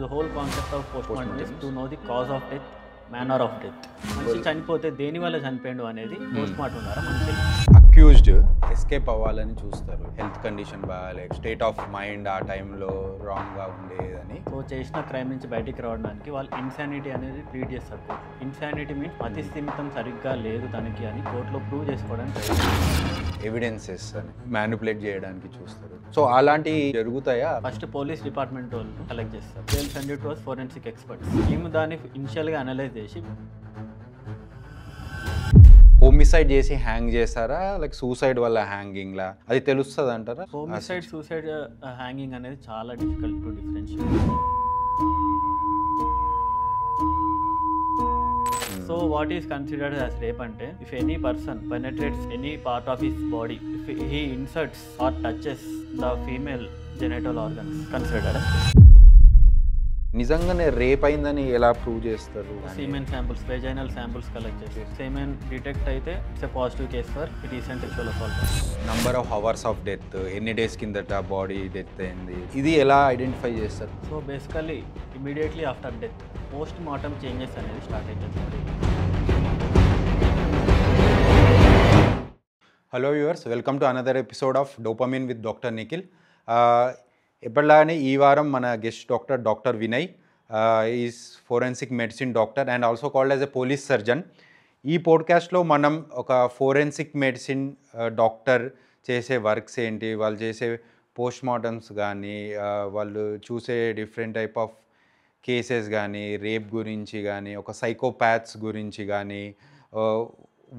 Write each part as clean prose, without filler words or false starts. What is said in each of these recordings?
The whole concept of postmortem is to know the cause of death, manner of death. మనిషి చనిపోతే దేని వల్ల చనిపోయాడు అనేది పోస్ట్మార్టం ద్వారా మనకి తెలుస్తుంది. అక్యూజ్డ్ ఎస్కేప్ అవ్వాలని చూస్తారు, హెల్త్ కండిషన్ బాగాలేక, స్టేట్ ఆఫ్ మైండ్ ఆ టైంలో రాంగ్గా ఉండేదని. సో చేసిన క్రైమ్ నుంచి బయటికి రావడానికి వాళ్ళు ఇన్సానిటీ అనేది ట్రీట్ చేస్తారు కోర్టు. ఇన్సానిటీ మీన్స్ అతి స్థిమితం సరిగ్గా లేదు తనకి అని కోర్టులో ప్రూవ్ చేసుకోవడానికి ఎవిడెన్సెస్ అని మ్యానిపులేట్ చేయడానికి చూస్తారు. సో అలాంటివి జరుగుతాయా? ఫస్ట్ పోలీస్ డిపార్ట్మెంట్ వాళ్ళు కలెక్ట్ చేస్తారు. They'll send it was forensic experts. మేము దాన్ని ఇనిషియల్గా అనలైజ్ చేసి హోమిసైడ్ చేసి హ్యాంగ్ చేస్తారా, లైక్ సూసైడ్ వల్ల హ్యాంగింగ్ లా, అది తెలుస్తుంది అంటారా? హోమిసైడ్ సూసైడ్ హ్యాంగింగ్ అనేది చాలా difficult to differentiate. So what is considered as rape ante, if any person penetrates any part of his body, if he inserts or touches the female genital organs, considered as నిజంగానే rape అయిందని ఎలా prove చేస్తారు? semen samples, vaginal samples collect చేసి semen detect అయితే it's a positive case for recent sexual assault. Number of hours of death, ఎన్ని days కిందట body death అయింది, ఇది ఎలా ఐడెంటిఫై చేస్తారు? So basically immediately after death post mortem changes అనేది start అవుతుంది. Hello viewers, welcome to another episode of dopamine with doctor Nikhil. ఎప్పటిలానే ఈ వారం మన guest doctor Vinay is forensic medicine doctor and also called as a police surgeon. ఈ పోడ్కాస్ట్లో మనం ఒక ఫోరెన్సిక్ మెడిసిన్ డాక్టర్ చేసే వర్క్స్ ఏంటి, వాళ్ళు చేసే పోస్ట్ మార్టమ్స్ కానీ, వాళ్ళు చూసే డిఫరెంట్ టైప్ ఆఫ్ కేసెస్ కానీ, రేప్ గురించి కానీ, ఒక సైకోపాథ్స్ గురించి కానీ,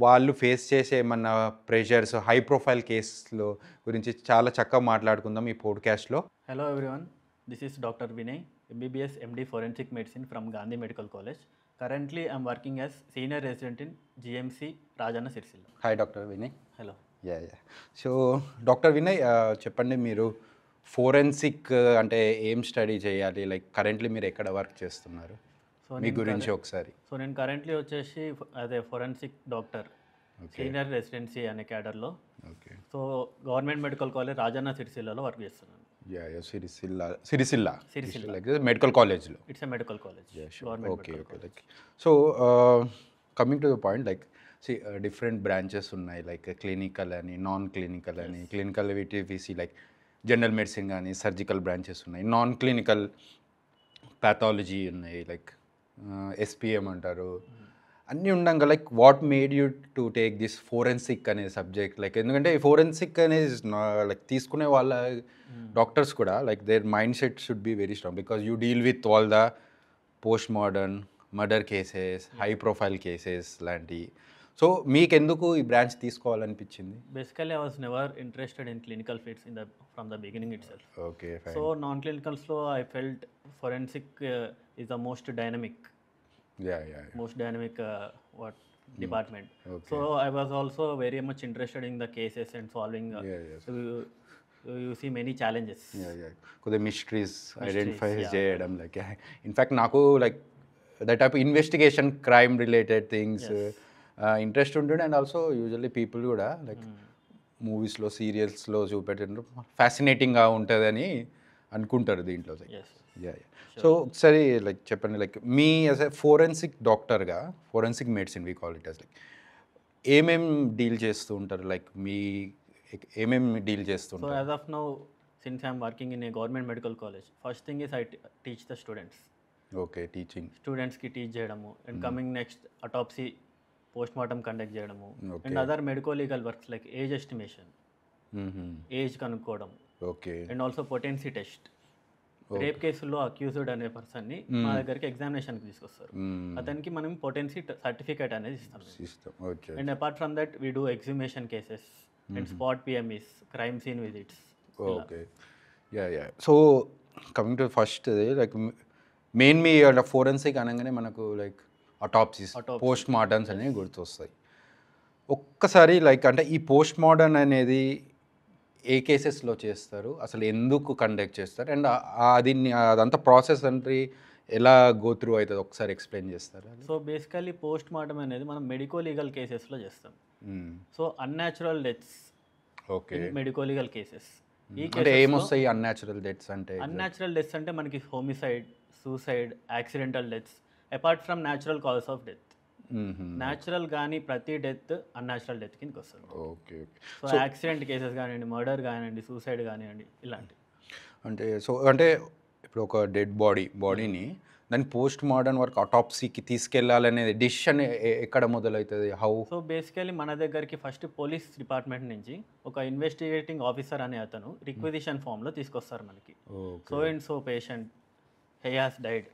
వాళ్ళు ఫేస్ చేసే ఏమన్నా ప్రెషర్స్, హై ప్రొఫైల్ కేసులు గురించి చాలా చక్కగా మాట్లాడుకుందాం ఈ పోడ్కాస్ట్లో. Hello everyone, this is doctor Vinay, MBBS MD forensic medicine from Gandhi medical college. Currently I'm working as senior resident in GMC Rajanna Sircilla. Hi doctor Vinay. Hello. Yeah. So doctor Vinay, చెప్పండి, మీరు ఫోరెన్సిక్ అంటే ఏం స్టడీ చేయాలి, లైక్ కరెంట్లీ మీరు ఎక్కడ వర్క్ చేస్తున్నారు, మీ గురించి ఒకసారి. సో నేను కరెంట్లీ వచ్చేసి అదే ఫోరెన్సిక్ డాక్టర్ సీనియర్ రెసిడెన్సీ అనే క్యాడర్లో. Okay. So government medical college Rajanna సిరిసిల్లలో వర్క్ చేస్తున్నాను. సిరిసిల్ల మెడికల్ కాలేజ్లో. It's a medical college. Okay. Like so coming to the point, like different branches ఉన్నాయి, లైక్ క్లినికల్ అని, నాన్ క్లినికల్ అని. క్లినికల్ విసి లైక్ జనరల్ మెడిసిన్ కానీ, సర్జికల్ బ్రాంచెస్ ఉన్నాయి. Non clinical pathology ఉన్నాయి, లైక్ SPM అంటారు. అన్నీ ఉండగా like what made you to take this forensic అనే సబ్జెక్ట్? లైక్ ఎందుకంటే ఈ ఫోరెన్సిక్ అనేది లైక్ తీసుకునే వాళ్ళ డాక్టర్స్ కూడా like their mind set should be very strong, because you deal with all the post modern murder cases, high profile cases లాంటివి. So మీకు ఎందుకు ఈ బ్రాంచ్ తీసుకోవాలనిపించింది? Basically I was never interested in clinical fields from the beginning itself. Okay. So non క్లినికల్స్లో I felt forensic is the most dynamic department. Okay. So I was also very much interested in the cases and solving. So you see many challenges. కొద్దిగా mysteries identify చేయడం, like in fact నాకు like that type investigation, crime related things interest ఉంటుంది. And also usually people కూడా like మూవీస్లో, సీరియల్స్లో చూపెట్టిన ఫ్యాసినేటింగ్గా ఉంటుందని అనుకుంటారు దీంట్లో. సో ఒకసారి లైక్ చెప్పండి, లైక్ మీ యాజ్ ఎ ఫోరెన్సిక్ డాక్టర్గా, forensic medicine we call it as, like ఏమేం డీల్ చేస్తూ ఉంటారు, లైక్ మీ ఏమేమి డీల్ చేస్తుంటారు? So as of now, since I am working in a government medical college, first thing is I teach the students. Okay. Teaching స్టూడెంట్స్కి teach చేయడము, and coming next autopsy, post mortem conduct చేయడము, and other medico legal works like age estimation, age కనుక్కోవడం. Okay. And also potency test. Rape కేసుల్లో accused అనే పర్సన్ని మా దగ్గరికి ఎగ్జామినేషన్కి తీసుకొస్తారు. అతనికి మనం పొటెన్సీ సర్టిఫికేట్ అనేది ఇస్తాం. And apart from that we do examination cases and spot PMEs, crime scene visits. Okay. So coming to first, like main మీ ఫోరెన్సిక్ అనగానే మనకు లైక్ అటాప్సీస్, పోస్ట్ మార్టమ్స్ అనేవి గుర్తొస్తాయి. ఒక్కసారి లైక్ అంటే ఈ పోస్ట్ మార్టం అనేది ఏ కేసెస్లో చేస్తారు, అసలు ఎందుకు కండక్ట్ చేస్తారు, అండ్ అదంతా ప్రాసెస్ అంటే ఎలా గో త్రూ అవుతుంది, ఒకసారి ఎక్స్ప్లెయిన్ చేస్తారా? సో బేసికలీ పోస్ట్ మార్టం అనేది మనం మెడికో లీగల్ కేసెస్లో చేస్తాం. So unnatural deaths, okay, medico legal cases. అంటే ఏమొస్తాయి అన్యాచురల్ డెత్స్ అంటే? అన్యాచురల్ డెత్స్ అంటే మనకి homicide, suicide, accidental deaths apart from natural cause of death. Natural కానీ ప్రతి డెత్ అన్యాచురల్ డెత్ కిందకి వస్తుంది. ఓకే. సో యాక్సిడెంట్ కేసెస్ కానివ్వండి, మర్డర్ కానివ్వండి, సూసైడ్ కానివ్వండి, ఇలాంటివి. అంటే ఇప్పుడు ఒక డెడ్ బాడీని దాన్ని పోస్ట్ మార్టం వరకు అటాప్సీకి తీసుకెళ్లాలనేది డిసిషన్ ఎక్కడ మొదలవుతుంది? హౌ? సో బేసికలీ మన దగ్గరికి ఫస్ట్ పోలీస్ డిపార్ట్మెంట్ నుంచి ఒక ఇన్వెస్టిగేటింగ్ ఆఫీసర్ అనే అతను రిక్విజిషన్ ఫామ్లో తీసుకొస్తారు మనకి. So and so patient he has died,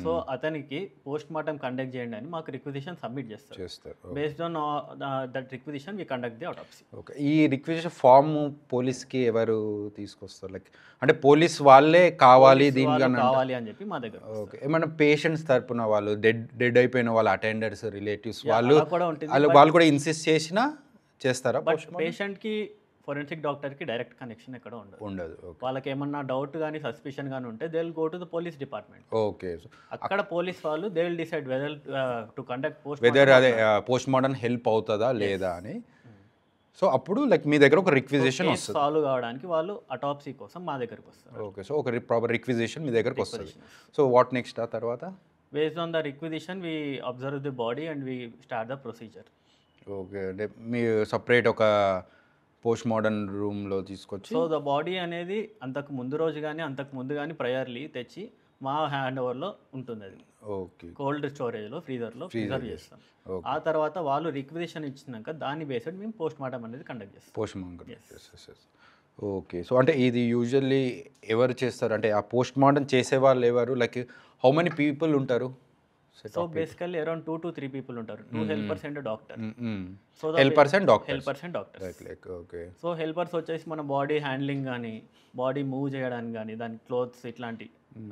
so అతనికి పోస్ట్ మార్టం కండక్ట్ చేయండి అని మాకు రిక్విజిషన్ సబ్మిట్ చేస్తారు. Based on that requisition we conduct the autopsy. Okay. ఈ రిక్విజిషన్ ఫామ్ పోలీస్కి ఎవరు తీసుకొస్తారు? లైక్ అంటే పోలీస్ వాళ్ళే కావాలి దీనికన్నా కావాలి అని చెప్పి మా దగ్గర. ఓకే. ఏమన్నా పేషెంట్స్ తరపున వాళ్ళు డెడ్ అయిపోయిన వాళ్ళ అటెండర్స్, రిలేటివ్స్ వాళ్ళు కూడా ఉంటుంది. వాళ్ళు కూడా ఇన్సిస్ట్ చేసినా చేస్తారా? బట్ పేషెంట్కి ఫోరెన్సిక్ డాక్టర్కి డైరెక్ట్ కనెక్షన్ ఎక్కడ ఉండదు. వాళ్ళకి ఏమన్నా డౌట్ కానీ సస్పిషన్ కానీ ఉంటే they will go to the police department. Okay. అక్కడ పోలీస్ వాళ్ళు they will decide whether to conduct whether అదే పోస్ట్ మార్టం హెల్ప్ అవుతుందా లేదా అని. సో అప్పుడు లైక్ మీ దగ్గర ఒక రిక్విజిషన్ వస్తుంది. సాల్వ్ కావడానికి వాళ్ళు అటాప్సీ కోసం మా దగ్గరకు వస్తారు. ఓకే. సో ఒక ప్రాపర్ రిక్విజిషన్ మీ దగ్గరకు వస్తుంది. సో వాట్ నెక్స్ట్ ఆ తర్వాత? Based on the requisition we observe the body and we start the procedure. Okay. అంటే మీ సపరేట్ ఒక పోస్ట్ మార్టం రూమ్లో తీసుకొచ్చి, సో ద బాడీ అనేది అంతకు ముందు రోజు కానీ అంతకు ముందు కానీ ప్రయర్లీ తెచ్చి మా హ్యాండ్ ఓవర్లో ఉంటుంది. అది ఓకే కోల్డ్ స్టోరేజ్లో ఫ్రీజర్లో ప్రిజర్వ్ చేస్తాం. ఆ తర్వాత వాళ్ళు రిక్విజిషన్ ఇచ్చినాక దాన్ని బేస్డ్ మేము పోస్ట్ మార్టం అనేది కండక్ట్ చేస్తాం. Post mortem. ఓకే. సో అంటే ఇది యూజువల్లీ ఎవరు చేస్తారు? అంటే ఆ పోస్ట్ మార్టం చేసే వాళ్ళు ఎవరు? లైక్ హౌ మెనీ పీపుల్ ఉంటారు? So basically around 2 to 3 people ఉంటారు. 2 helpers and a doctor. So helpers and doctors. Okay. So helpers వచ్చేసి మన బాడీ హ్యాండ్లింగ్ కానీ బాడీ మూవ్ చేయడానికి కానీ దాని క్లోత్స్ ఇట్లాంటి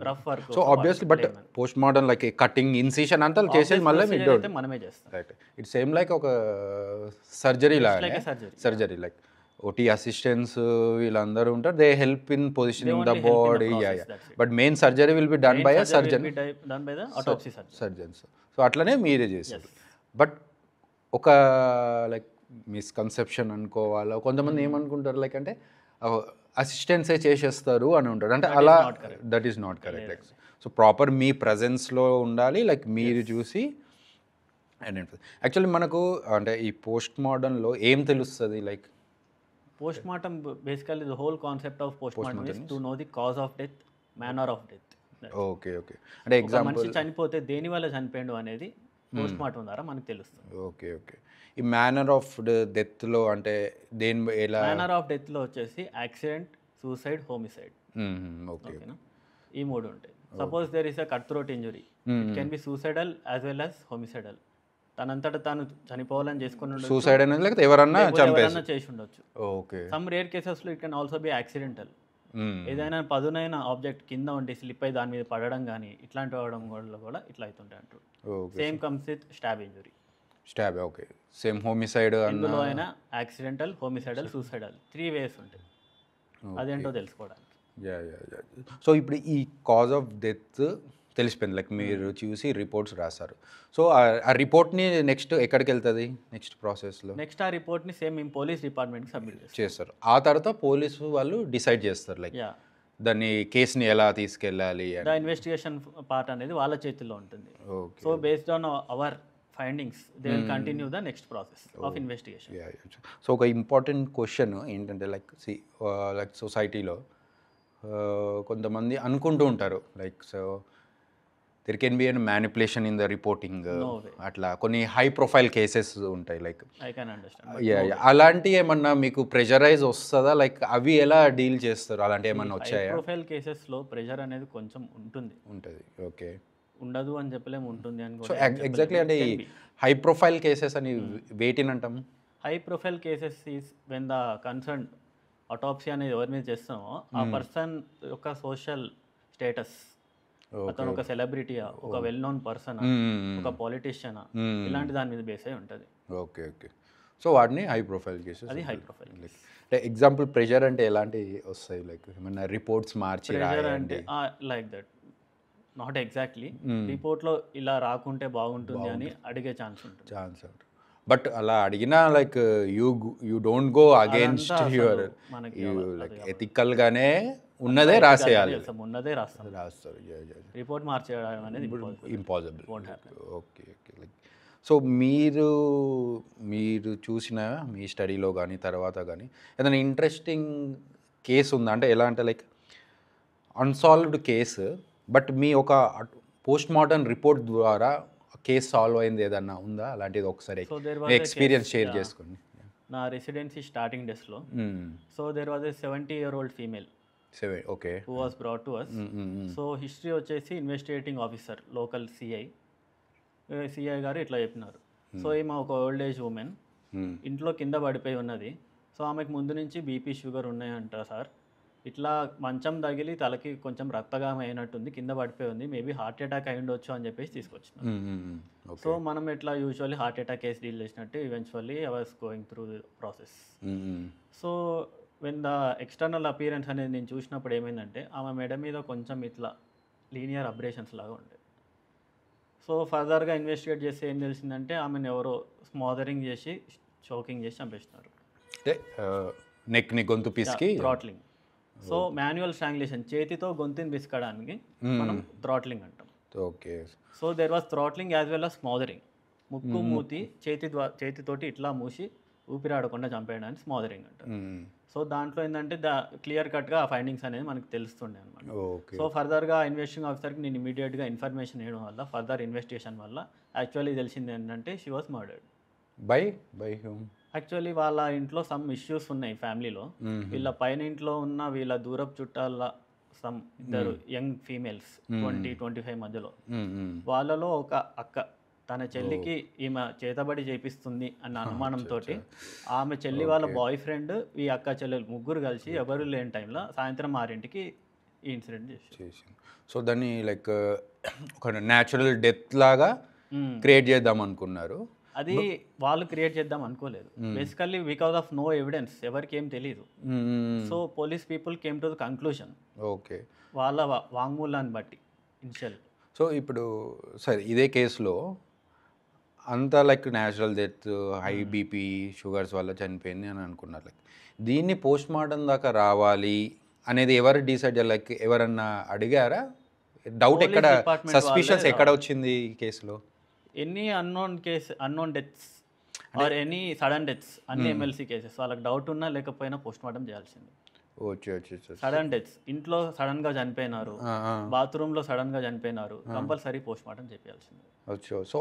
rough work. So obviously but post mortem like cutting, incision అంతా చేసేది మళ్ళీ మనమే చేస్తాం. రైట్. ఇట్స్ సేమ్ లైక్ ఒక సర్జరీ లాగా. సర్జరీ లైక్ ఓటీ అసిస్టెంట్స్ వీళ్ళందరూ ఉంటారు. They help in positioning the body. But main surgery will be done by a surgeon. Surgeons. So అట్లనే మీరే చేస్తారు. బట్ ఒక లైక్ మిస్కన్సెప్షన్ అనుకోవాలా, కొంతమంది ఏమనుకుంటారు లైక్ అంటే అసిస్టెంట్సే చేసేస్తారు అని ఉంటారు. అంటే అలా that is not correct. So proper మీ ప్రజెన్స్లో ఉండాలి, లైక్ మీరు చూసి. అండ్ యాక్చువల్లీ మనకు అంటే ఈ పోస్ట్ మార్టంలో ఏం తెలుస్తుంది? Like post mortem basically the whole concept of post mortem is to know the cause of death, manner of death. Okay. Okay. అంటే ఎగ్జాంపుల్ మనిషి చనిపోతే దేని వల్ల చనిపోయాడు అనేది పోస్ట్ మార్టం ద్వారా మనకు తెలుస్తుంది. ఓకే. ఓకే. ఈ మేనర్ ఆఫ్ డెత్లో అంటే దేని ఎలా? మేనర్ ఆఫ్ డెత్లో వచ్చేసి యాక్సిడెంట్, సూసైడ్, హోమిసైడ్. ఓకేనా? ఈ 3 ఉంటాయి. Suppose there is a cut throat injury, it can be suicidal as well as homicidal. తనంతట తాను చనిపోవాలని చేసుకుని సూసైడ్ అనేది లేకపోతే ఎవరన్నా చేసి ఉండొచ్చు. ఓకే. సమ్ రేర్ కేసెస్లో it can also be accidental. ఏదైనా పదునైన ఆబ్జెక్ట్ కింద ఉండి స్లిప్ అయి దాని మీద పడడం కానీ ఇట్లాంటి అవడం వల్ల కూడా ఇట్లా అవుతుంటాయి అంటారు. Same comes with stab injury. Stab. Okay. Same homicide ఇందులో అయినా యాక్సిడెంటల్, హోమిసైడల్, సూసైడల్ 3 ways ఉంటాయి. అదేంటో తెలుసుకోవడానికి. సో ఇప్పుడు ఈ కాజ్ ఆఫ్ డెత్ తెలిసిపోయింది, లైక్ మీరు చూసి రిపోర్ట్స్ రాస్తారు. సో ఆ రిపోర్ట్ని నెక్స్ట్ ఎక్కడికి వెళ్తుంది నెక్స్ట్ ప్రాసెస్లో? నెక్స్ట్ ఆ రిపోర్ట్ని సేమ్ మేము పోలీస్ డిపార్ట్మెంట్కి సబ్మిట్ చేస్తారు. ఆ తర్వాత పోలీసు వాళ్ళు డిసైడ్ చేస్తారు లైక్ దాన్ని కేసుని ఎలా తీసుకెళ్ళాలి. ద ఇన్వెస్టిగేషన్ పార్ట్ అనేది వాళ్ళ చేతుల్లో ఉంటుంది. So based on our findings they will continue the next process of investigation. So ఒక ఇంపార్టెంట్ క్వశ్చన్ ఏంటంటే లైక్ లైక్ సొసైటీలో కొంతమంది అనుకుంటూ ఉంటారు like so there can be an manipulation in the reporting. అట్లా కొన్ని హై ప్రొఫైల్ కేసెస్ ఉంటాయి like. I can understand. అలాంటి ఏమన్నా మీకు ప్రెషరైజ్ వస్తుందా? లైక్ అవి ఎలా డీల్ చేస్తారు? అలాంటి ఏమన్నా వచ్చాయా? హై ప్రొఫైల్ కేసెస్లో ప్రెషర్ అనేది కొంచెం ఉంటుంది. ఓకే. ఉండదు అని చెప్పలేము, ఉంటుంది అని. సో ఎగ్జాక్ట్లీ అంటే హై ప్రొఫైల్ కేసెస్ అని వేటిని అంటాము? High profile cases is when the concern autopsy అనేది ఎవరి మీద చేస్తామో ఆ పర్సన్ యొక్క సోషల్ స్టేటస్, అతను ఒక సెలబ్రిటీయా, ఒక వెల్ నోన్ పర్సన్, ఒక పొలిటీషియనా, ఇలాంటి దాని మీద బేస్ అయి ఉంటుంది. ఓకే. ఓకే. సో వాటిని హై ప్రొఫైల్ కేసెస్. అది హై ప్రొఫైల్. అంటే ఎగ్జాంపుల్ ప్రెషర్ అంటే ఎలాంటి వస్తాయి? లైక్ ఏమన్నా రిపోర్ట్స్ మార్చి ప్రెషర్ అంటే లైక్ దట్ నాట్ ఎగ్జాక్ట్లీ రిపోర్ట్లో ఇలా రాకుంటే బాగుంటుంది అని అడిగే ఛాన్స్ ఉంటుంది. బట్ అలా అడిగినా like you don't go against your, like ఎథికల్గానే ఉన్నదే రాసేయాలి. ఉన్నదే రాస్తాం. రాస్తారు. రిపోర్ట్ మార్చేయడం అనేది impossible. won't happen. Okay like so మీరు చూసిన మీ స్టడీలో కానీ తర్వాత కానీ ఏదైనా ఇంట్రెస్టింగ్ కేసు ఉందా? అంటే ఎలా అంటే లైక్ అన్సాల్వ్డ్ కేసు బట్ మీ ఒక పోస్ట్ మార్టం రిపోర్ట్ ద్వారా కేసు సాల్వ్ అయింది ఏదన్నా ఉందా? అలాంటిది ఒకసారి ఎక్స్పీరియన్స్ షేర్ చేసుకోండి. నా రెసిడెన్సీ స్టార్టింగ్ డేస్లో so there was a 70-year-old female okay who was brought to us. So history వచ్చేసి ఇన్వెస్టిగేటింగ్ ఆఫీసర్ లోకల్ సిఐ గారు ఇట్లా చెప్పినారు. సో ఈమె ఒక ఓల్డ్ ఏజ్ ఉమెన్ ఇంట్లో కింద పడిపోయి ఉన్నది. సో ఆమెకు ముందు నుంచి బీపీ షుగర్ ఉన్నాయంట సార్. ఇట్లా మంచం తగిలి తలకి కొంచెం రక్తగాయం అయినట్టుంది, కింద పడిపోయి ఉంది, మేబీ హార్ట్ అటాక్ అయి ఉండొచ్చు అని చెప్పేసి తీసుకొచ్చినాం. సో మనం ఎట్లా usually heart attack case deal చేసినట్టు eventually I was going through the process. So when the external appearance అనేది నేను చూసినప్పుడు ఏమైందంటే ఆమె మెడ మీద కొంచెం ఇట్లా లీనియర్ అబ్రేషన్స్ లాగా ఉండే. సో ఫర్దర్గా ఇన్వెస్టిగేట్ చేస్తే ఏం తెలిసిందంటే ఆమెను ఎవరో స్మాదరింగ్ చేసి చోకింగ్ చేసి చంపేసినారు. నెక్ని గొంతు పిసికి థ్రాట్లింగ్. సో మాన్యువల్ స్ట్రాంగులేషన్, చేతితో గొంతుని పిసకడానికి మనం థ్రాట్లింగ్ అంటాం. Okay. So there was throttling as well as smothering. ముక్కు మూతి చేతితోటి ఇట్లా మూసి ఊపిరాడకుండా చంపేయడానికి స్మాదరింగ్ అంటారు. సో దాంట్లో ఏంటంటే క్లియర్ కట్గా ఆ ఫైండింగ్స్ అనేది మనకు తెలుస్తుండే అనమాట. సో ఫర్దర్గా ఇన్వెస్టిగేటింగ్ ఆఫీసర్కి నేను ఇమీడియట్గా ఇన్ఫర్మేషన్ ఇవ్వడం వల్ల ఫర్దర్ ఇన్వెస్టిగేషన్ వల్ల యాక్చువల్లీ తెలిసింది ఏంటంటే she was murdered. By whom? Actually వాళ్ళ ఇంట్లో సమ్ ఇష్యూస్ ఉన్నాయి ఫ్యామిలీలో. వీళ్ళ పైన ఇంట్లో ఉన్న వీళ్ళ దూరపు చుట్టాల సమ్ ఇద్దరు యంగ్ ఫీమేల్స్ 20-25 మధ్యలో, వాళ్ళలో ఒక అక్క తన చెల్లికి ఈమె చేతబడి చేపిస్తుంది అన్న అనుమానంతో ఆమె చెల్లి వాళ్ళ బాయ్ ఫ్రెండ్ ఈ అక్క చెల్లెలు ముగ్గురు కలిసి ఎవరు లేని టైంలో సాయంత్రం 6ంటికి ఈ ఇన్సిడెంట్ చేసి. సో దాన్ని లైక్ ఒక న్యాచురల్ డెత్ లాగా క్రియేట్ చేద్దాం అనుకున్నారు. అది వాళ్ళు క్రియేట్ చేద్దాం అనుకోలేదు. Basically because of no evidence, ఎవరికి ఏం తెలియదు. So police people came to the conclusion. Okay. వాళ్ళ వాంగ్మూలాన్ని బట్టి ఇనిషియల్. సో ఇప్పుడు సరే ఇదే కేసులో అంతా like natural death, high BP sugars వల్ల చనిపోయింది అని అనుకున్నారు. లైక్ దీన్ని పోస్ట్ మార్టం దాకా రావాలి అనేది ఎవరు డిసైడ్, లైక్ ఎవరన్నా అడిగారా? డౌట్ ఎక్కడ, సస్పిషన్స్ ఎక్కడ వచ్చింది ఈ కేసులో? Any unknown deaths or any sudden deaths, అన్ని ఎమ్మెల్సీ కేసెస్ వాళ్ళకి డౌట్ ఉన్నా లేకపోయినా పోస్ట్ మార్టం చేయాల్సింది. సడన్ డెత్స్, ఇంట్లో సడన్ గా చనిపోయినారు, బాత్రూమ్ లో సడన్ గా చనిపోయినారు, కంపల్సరీ పోస్ట్ మార్టం చేయాల్సింది. సో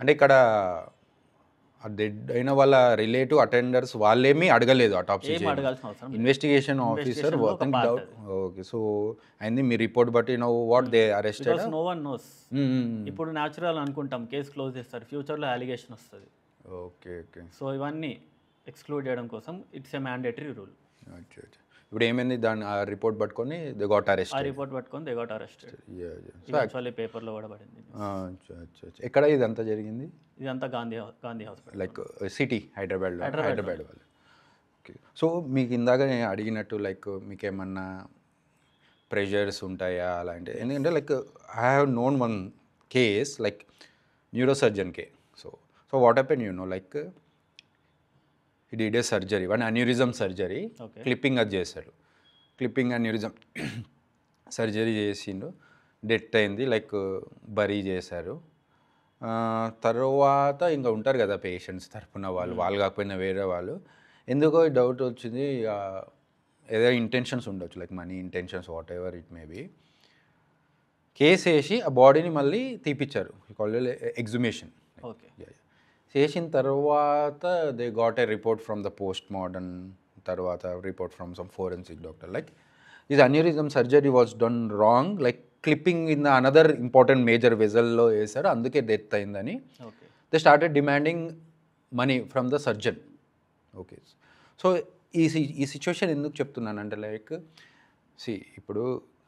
అంటే ఇక్కడ డెడ్ అయిన వాళ్ళ రిలేటివ్ అటెండర్స్ వాళ్ళేమీ అడగలేదు autopsy, investigation officer doubt. Okay. So అయింది మీ రిపోర్ట్ బట్టి no what they arrested. No one knows. ఇప్పుడు న్యాచురల్ అనుకుంటాం, కేసు క్లోజ్ చేస్తారు, ఫ్యూచర్లో అలిగేషన్ వస్తుంది. ఓకే. సో ఇవన్నీ ఎక్స్క్లూడ్ చేయడం కోసం ఇట్స్ ఏ మ్యాండేటరీ రూల్. ఇప్పుడు ఏమైంది, దాని ఆ రిపోర్ట్ పట్టుకొని దే గాట్ అరెస్టెడ్. ఆ రిపోర్ట్ పట్టుకొని దే గాట్ అరెస్టెడ్. యాక్చువల్లీ పేపర్లో కూడా పడింది. ఎక్కడ ఇదంతా జరిగింది? ఇదంతా Gandhi hospital, like city Hyderabad వాళ్ళు. ఓకే. సో మీకు ఇందాక నేను అడిగినట్టు లైక్ మీకు ఏమన్నా ప్రెషర్స్ ఉంటాయా అలాంటి? ఎందుకంటే like I have known one case like neurosurgeon K. So what happen like he did a surgery, one aneurysm surgery. Clipping అది చేశాడు, క్లిప్పింగ్ అన్యూరిజం సర్జరీ చేసిండు, డెత్ అయింది, లైక్ బరీ చేశారు. తర్వాత ఇంకా ఉంటారు కదా పేషెంట్స్ తరపున వాళ్ళు కాకపోయినా వేరే వాళ్ళు, ఎందుకో డౌట్ వచ్చింది, ఏదో ఇంటెన్షన్స్ ఉండొచ్చు, like money intentions, whatever it may be. Case వేసి ఆ బాడీని మళ్ళీ తీపిచ్చారు, ఎగ్జుమేషన్. ఓకే. చేసిన తర్వాత they got a report from the post mortem, తర్వాత report from some forensic doctor like this aneurysm surgery was done wrong, like clipping in the another important major వెజల్లో వేశారు, అందుకే డెత్ అయిందని. They started demanding money from the surgeon. Okay. So ఈ situation ఎందుకు చెప్తున్నానంటే like ఇప్పుడు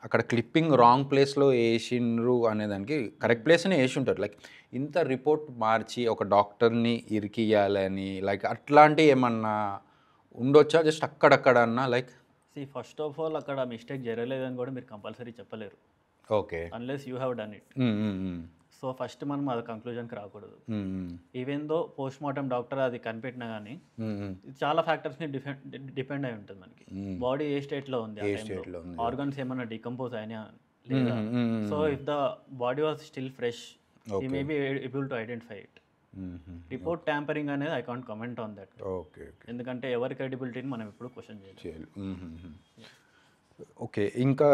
అక్కడ clipping wrong ప్లేస్లో వేసిండ్రు అనేదానికి కరెక్ట్ ప్లేస్నే వేసి ఉంటారు. లైక్ ఇంత రిపోర్ట్ మార్చి ఒక డాక్టర్ని ఇరికియాలని లైక్ అట్లాంటి ఏమన్నా ఉండొచ్చా? జస్ట్ అక్కడన్నా లైక్ ఫస్ట్ ఆఫ్ ఆల్ అక్కడ మిస్టేక్ జరగలేదని కూడా మీరు కంపల్సరీ చెప్పలేరు. Okay. Unless you have done it. So first మనం అది కంక్లూజన్కి రాకూడదు. Even though post mortem doctor అది కనిపెట్టినా కానీ చాలా ఫ్యాక్టర్స్ని డిపెండ్ అయి ఉంటుంది మనకి. బాడీ ఏ స్టేట్లో ఉంది, ఆ టైంలో ఆర్గన్స్ ఏమైనా డికంపోజ్ అయినా లేదా. So if the body was still fresh he may be able to identify it. Report tampering అనేది I can't comment on that. Okay ఎందుకంటే ఎవరి క్రెడిబిలిటీని మనం ఎప్పుడు క్వశ్చన్ చేయాలి. ఓకే, ఇంకా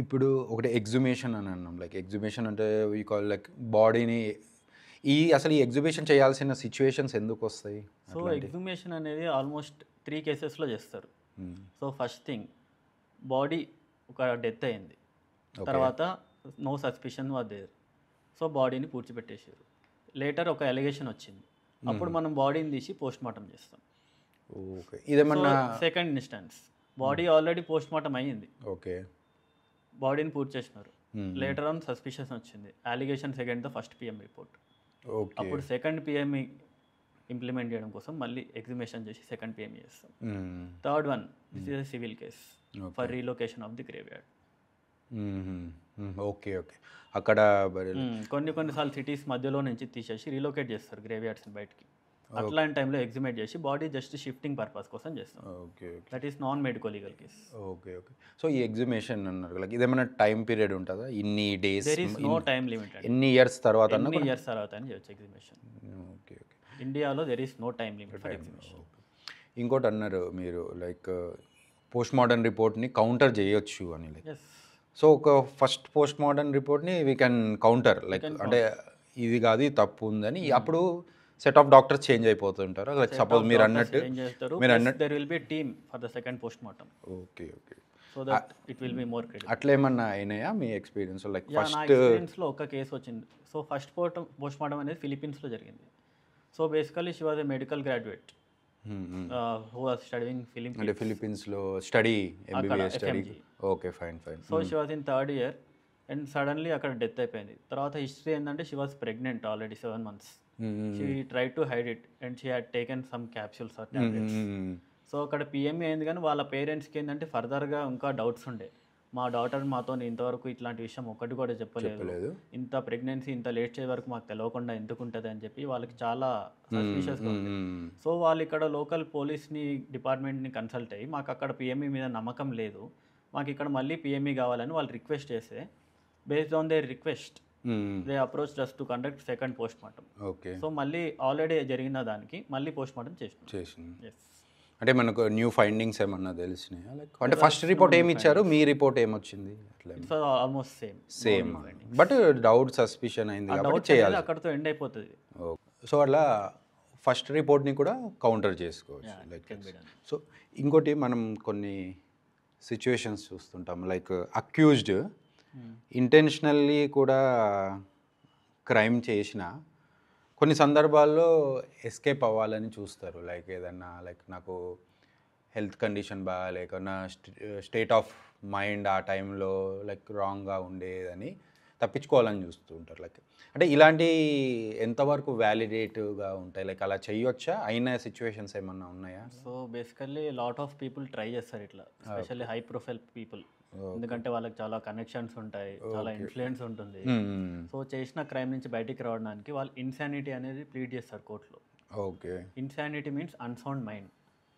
ఇప్పుడు ఒకటి ఎగ్జుమేషన్ అని అన్నాం. లైక్ ఎగ్జుమేషన్ అంటే వీ కాల్ లైక్ బాడీని అసలు ఈ ఎగ్జిబిషన్ చేయాల్సిన సిచ్యువేషన్స్ ఎందుకు వస్తాయి? సో ఎగ్జుమేషన్ అనేది ఆల్మోస్ట్ 3 కేసెస్లో చేస్తారు. సో ఫస్ట్ థింగ్, బాడీ ఒక డెత్ అయింది, తర్వాత no suspicion was there, so బాడీని పూడ్చిపెట్టేసారు. లేటర్ ఒక ఎలిగేషన్ వచ్చింది, అప్పుడు మనం బాడీని తీసి పోస్ట్ మార్టం చేస్తాం. ఓకే, ఇదేమన్నా second instance, body already post mortem అయ్యింది, ఓకే, బాడీని పూర్తి చేసినారు, లేటర్ ఆన్ సస్పిషన్స్ వచ్చింది, allegation second the first PM report. అప్పుడు సెకండ్ పిఎం ఇంప్లిమెంట్ చేయడం కోసం మళ్ళీ ఎగ్జిబిషన్ చేసి సెకండ్ పిఎం చేస్తాం. Third one, this is a civil case for relocation of the graveyard. Okay okay, అక్కడ కొన్నిసార్లు సిటీస్ మధ్యలో నుంచి తీసేసి రీలొకేట్ చేస్తారు గ్రేవ్ యార్డ్స్ని బయటికి. అట్లాంటి టైంలో ఎగ్జిబిట్ చేసి బాడీ జస్ట్ షిఫ్టింగ్ పర్పస్ కోసం చేస్తాం. Okay, that is non medico legal case. Okay okay, so ఈ ఎగ్జిబిషన్ అన్నారు లైక్ ఇదేమైనా టైం పీరియడ్ ఉంటుందా? ఇన్ని days? There is no time limit. ఎన్ని ఇయర్స్ తర్వాత? ఎన్ని ఇయర్స్ తర్వాత అని చేయొచ్చు ఎగ్జిబిషన్. ఓకే ఓకే, ఇండియాలో there is no time limit for exhibition. ఇంకోటి అన్నారు మీరు లైక్ పోస్ట్ మార్టం రిపోర్ట్ని కౌంటర్ చేయొచ్చు అని. లైక్ సో ఒక ఫస్ట్ పోస్ట్ మార్టం రిపోర్ట్ని వీ కెన్ కౌంటర్, లైక్ అంటే ఇది కాదు తప్పు ఉందని అప్పుడు సెట్ ఆఫ్ డాక్టర్స్ చేంజ్ అయిపోతుంటారు. లైక్ సపోజ్ మీరు అన్నట్టు there will be team for the second post mortem. Okay okay, so that it will be more credible. అట్లా ఏమన్నా అయినాయా మీ ఎక్స్పీరియన్స్? లైక్ ఫస్ట్ నా ఎక్స్పీరియన్స్లో ఒక కేసు వచ్చింది. సో ఫస్ట్ పోస్ట్ మార్టం అనేది ఫిలిప్పీన్స్లో జరిగింది. So basically she was a medical graduate who was studying Philippines. అంటే ఫిలిప్పీన్స్లో study, MBBS study. Okay, fine fine. So she was in third year and suddenly అక్కడ death అయిపోయింది. తర్వాత history ఏంటంటే she was pregnant already 7 months. She try to hide it and she had taken some capsules or tablets. So అక్కడ PMA అయింది, కానీ వాళ్ళ పేరెంట్స్కి ఏంటంటే ఫర్దర్గా ఇంకా డౌట్స్ ఉండే. మా డాటర్ మాతో ఇంతవరకు ఇట్లాంటి విషయం ఒక్కటి కూడా చెప్పలేదు, ఇంత ప్రెగ్నెన్సీ ఇంత లేట్ చేసే వరకు మాకు తెలియకుండా ఎందుకు ఉంటుంది అని చెప్పి వాళ్ళకి చాలా సస్పిషియస్గా ఉంది. సో వాళ్ళు ఇక్కడ లోకల్ పోలీస్ని డిపార్ట్మెంట్ని కన్సల్ట్ అయ్యి మాకు అక్కడ పిఎంఈ మీద నమ్మకం లేదు, మాకు ఇక్కడ మళ్ళీ పిఎంఈ కావాలని వాళ్ళు రిక్వెస్ట్ చేస్తే based on their request they approach just to conduct second post mortem. Okay, so మళ్ళీ ఆల్రెడీ జరిగిన దానికి మళ్ళీ పోస్ట్ మార్టం చేసింది. అంటే మనకు న్యూ ఫైండింగ్స్ ఏమన్నా తెలిసినాయా? లైక్ అంటే ఫస్ట్ రిపోర్ట్ ఏమి ఇచ్చారు, మీ రిపోర్ట్ ఏమొచ్చింది? Almost same but doubt suspicion అయింది కాబట్టి చేయాలి, అక్కడతో ఎండ్ అయిపోతుంది. సో అట్లా ఫస్ట్ రిపోర్ట్ని కూడా కౌంటర్ చేసుకోవచ్చు. లైక్ సో ఇంకోటి మనం కొన్ని సిచ్యువేషన్స్ చూస్తుంటాం, లైక్ అక్యూజ్డ్ ఇంటెన్షనల్లీ కూడా క్రైమ్ చేసిన కొన్ని సందర్భాల్లో ఎస్కేప్ అవ్వాలని చూస్తారు. లైక్ ఏదన్నా లైక్ నాకు హెల్త్ కండిషన్ బాగాలేక నా స్టేట్ ఆఫ్ మైండ్ ఆ టైంలో లైక్ రాంగ్గా ఉండేదని తప్పించుకోవాలని చూస్తూ ఉంటారు. లైక్ అంటే ఇలాంటి ఎంతవరకు వ్యాలిడేటివ్గా ఉంటాయి? లైక్ అలా చేయొచ్చా? అయిన సిచ్యువేషన్స్ ఏమన్నా ఉన్నాయా? So basically lot of people try చేస్తారు ఇట్లా, ఎస్పెషల్లీ హై ప్రొఫైల్ పీపుల్. ఎందుకంటే వాళ్ళకి చాలా కనెక్షన్స్ ఉంటాయి, చాలా ఇన్ఫ్లుయెన్స్ ఉంటుంది. సో చేసిన క్రైమ్ నుంచి బయటికి రావడానికి వాళ్ళు ఇన్సానిటీ అనేది ప్లీడ్ చేస్తారు కోర్టులో. Okay, insanity means unsound mind,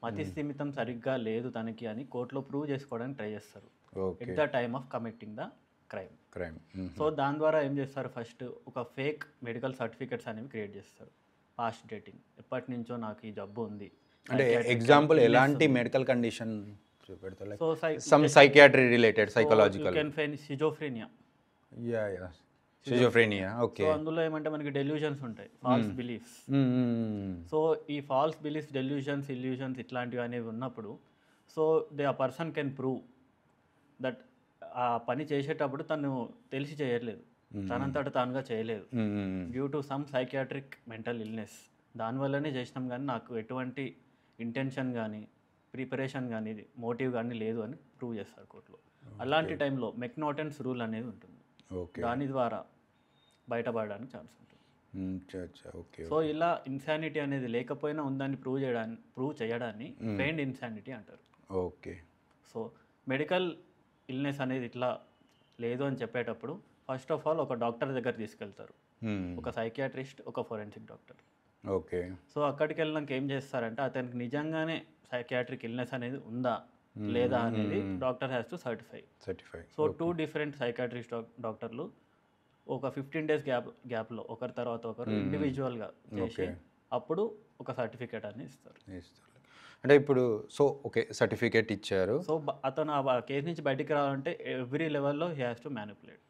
మతి స్థిమితం సరిగ్గా లేదు తనకి అని కోర్టులో ప్రూవ్ చేసుకోవడానికి ట్రై చేస్తారు at the time of committing the crime. So దాని ద్వారా ఏం చేస్తారు, ఫస్ట్ ఒక ఫేక్ మెడికల్ సర్టిఫికెట్స్ అనేవి క్రియేట్ చేస్తారు. పాస్ట్ డేటింగ్, ఎప్పటి నుంచో నాకు ఈ జబ్బు ఉంది అంటే ఎగ్జాంపుల్ ఎలాంటి మెడికల్ కండిషన్ చూపెడతారు? So some psychiatry related, psychological, schizophrenia. Schizophrenia, okay. So అందులో ఏమంటే మనకి డెల్యూషన్స్ ఉంటాయి, ఫాల్స్ బిలీఫ్స్. సో ఈ ఫాల్స్ బిలీఫ్స్, డెల్యూషన్స్, ఇల్యూషన్స్ ఇట్లాంటివి అనేవి ఉన్నప్పుడు సో ఆ పర్సన్ కెన్ ప్రూవ్ దట్ ఆ పని చేసేటప్పుడు తను తెలిసి చేయట్లేదు, తనంతట తానుగా చేయలేదు, due to some psychiatric mental illness, దానివల్లనే చేసినాం కానీ నాకు ఎటువంటి ఇంటెన్షన్ కానీ ప్రిపరేషన్ కానీ మోటివ్ కానీ లేదు అని ప్రూవ్ చేస్తారు కోర్టులో. అలాంటి టైంలో మెక్నాటన్స్ రూల్ అనేది ఉంటుంది, దాని ద్వారా బయటపడడానికి ఛాన్స్ ఉంటుంది. సో ఇలా ఇన్సానిటీ అనేది లేకపోయినా ఉందని ప్రూవ్ చేయడాన్ని ఫెయిన్డ్ ఇన్సానిటీ అంటారు. ఓకే. సో మెడికల్ ఇల్నెస్ అనేది ఇట్లా లేదు అని చెప్పేటప్పుడు ఫస్ట్ ఆఫ్ ఆల్ ఒక డాక్టర్ దగ్గర తీసుకెళ్తారు, ఒక సైకియాట్రిస్ట్, ఒక ఫోరెన్సిక్ డాక్టర్. ఓకే. సో అక్కడికి వెళ్ళినాక ఏం చేస్తారంటే అతనికి నిజంగానే సైకియాట్రిక్ ఇల్నెస్ అనేది ఉందా లేదా అనేది doctor has to certify. So 2 different psychiatrist డాక్టర్లు ఒక 15 days గ్యాప్లో ఒకరి తర్వాత ఒకరు ఇండివిజువల్గా చేసి అప్పుడు ఒక సర్టిఫికేట్ అని ఇస్తారు. అంటే ఇప్పుడు సో ఓకే సర్టిఫికేట్ ఇచ్చారు. సో అతను ఆ కేసు నుంచి బయటికి రావాలంటే ఎవ్రీ లెవెల్లో హీ హ్యాస్ టు మ్యానిపులేట్.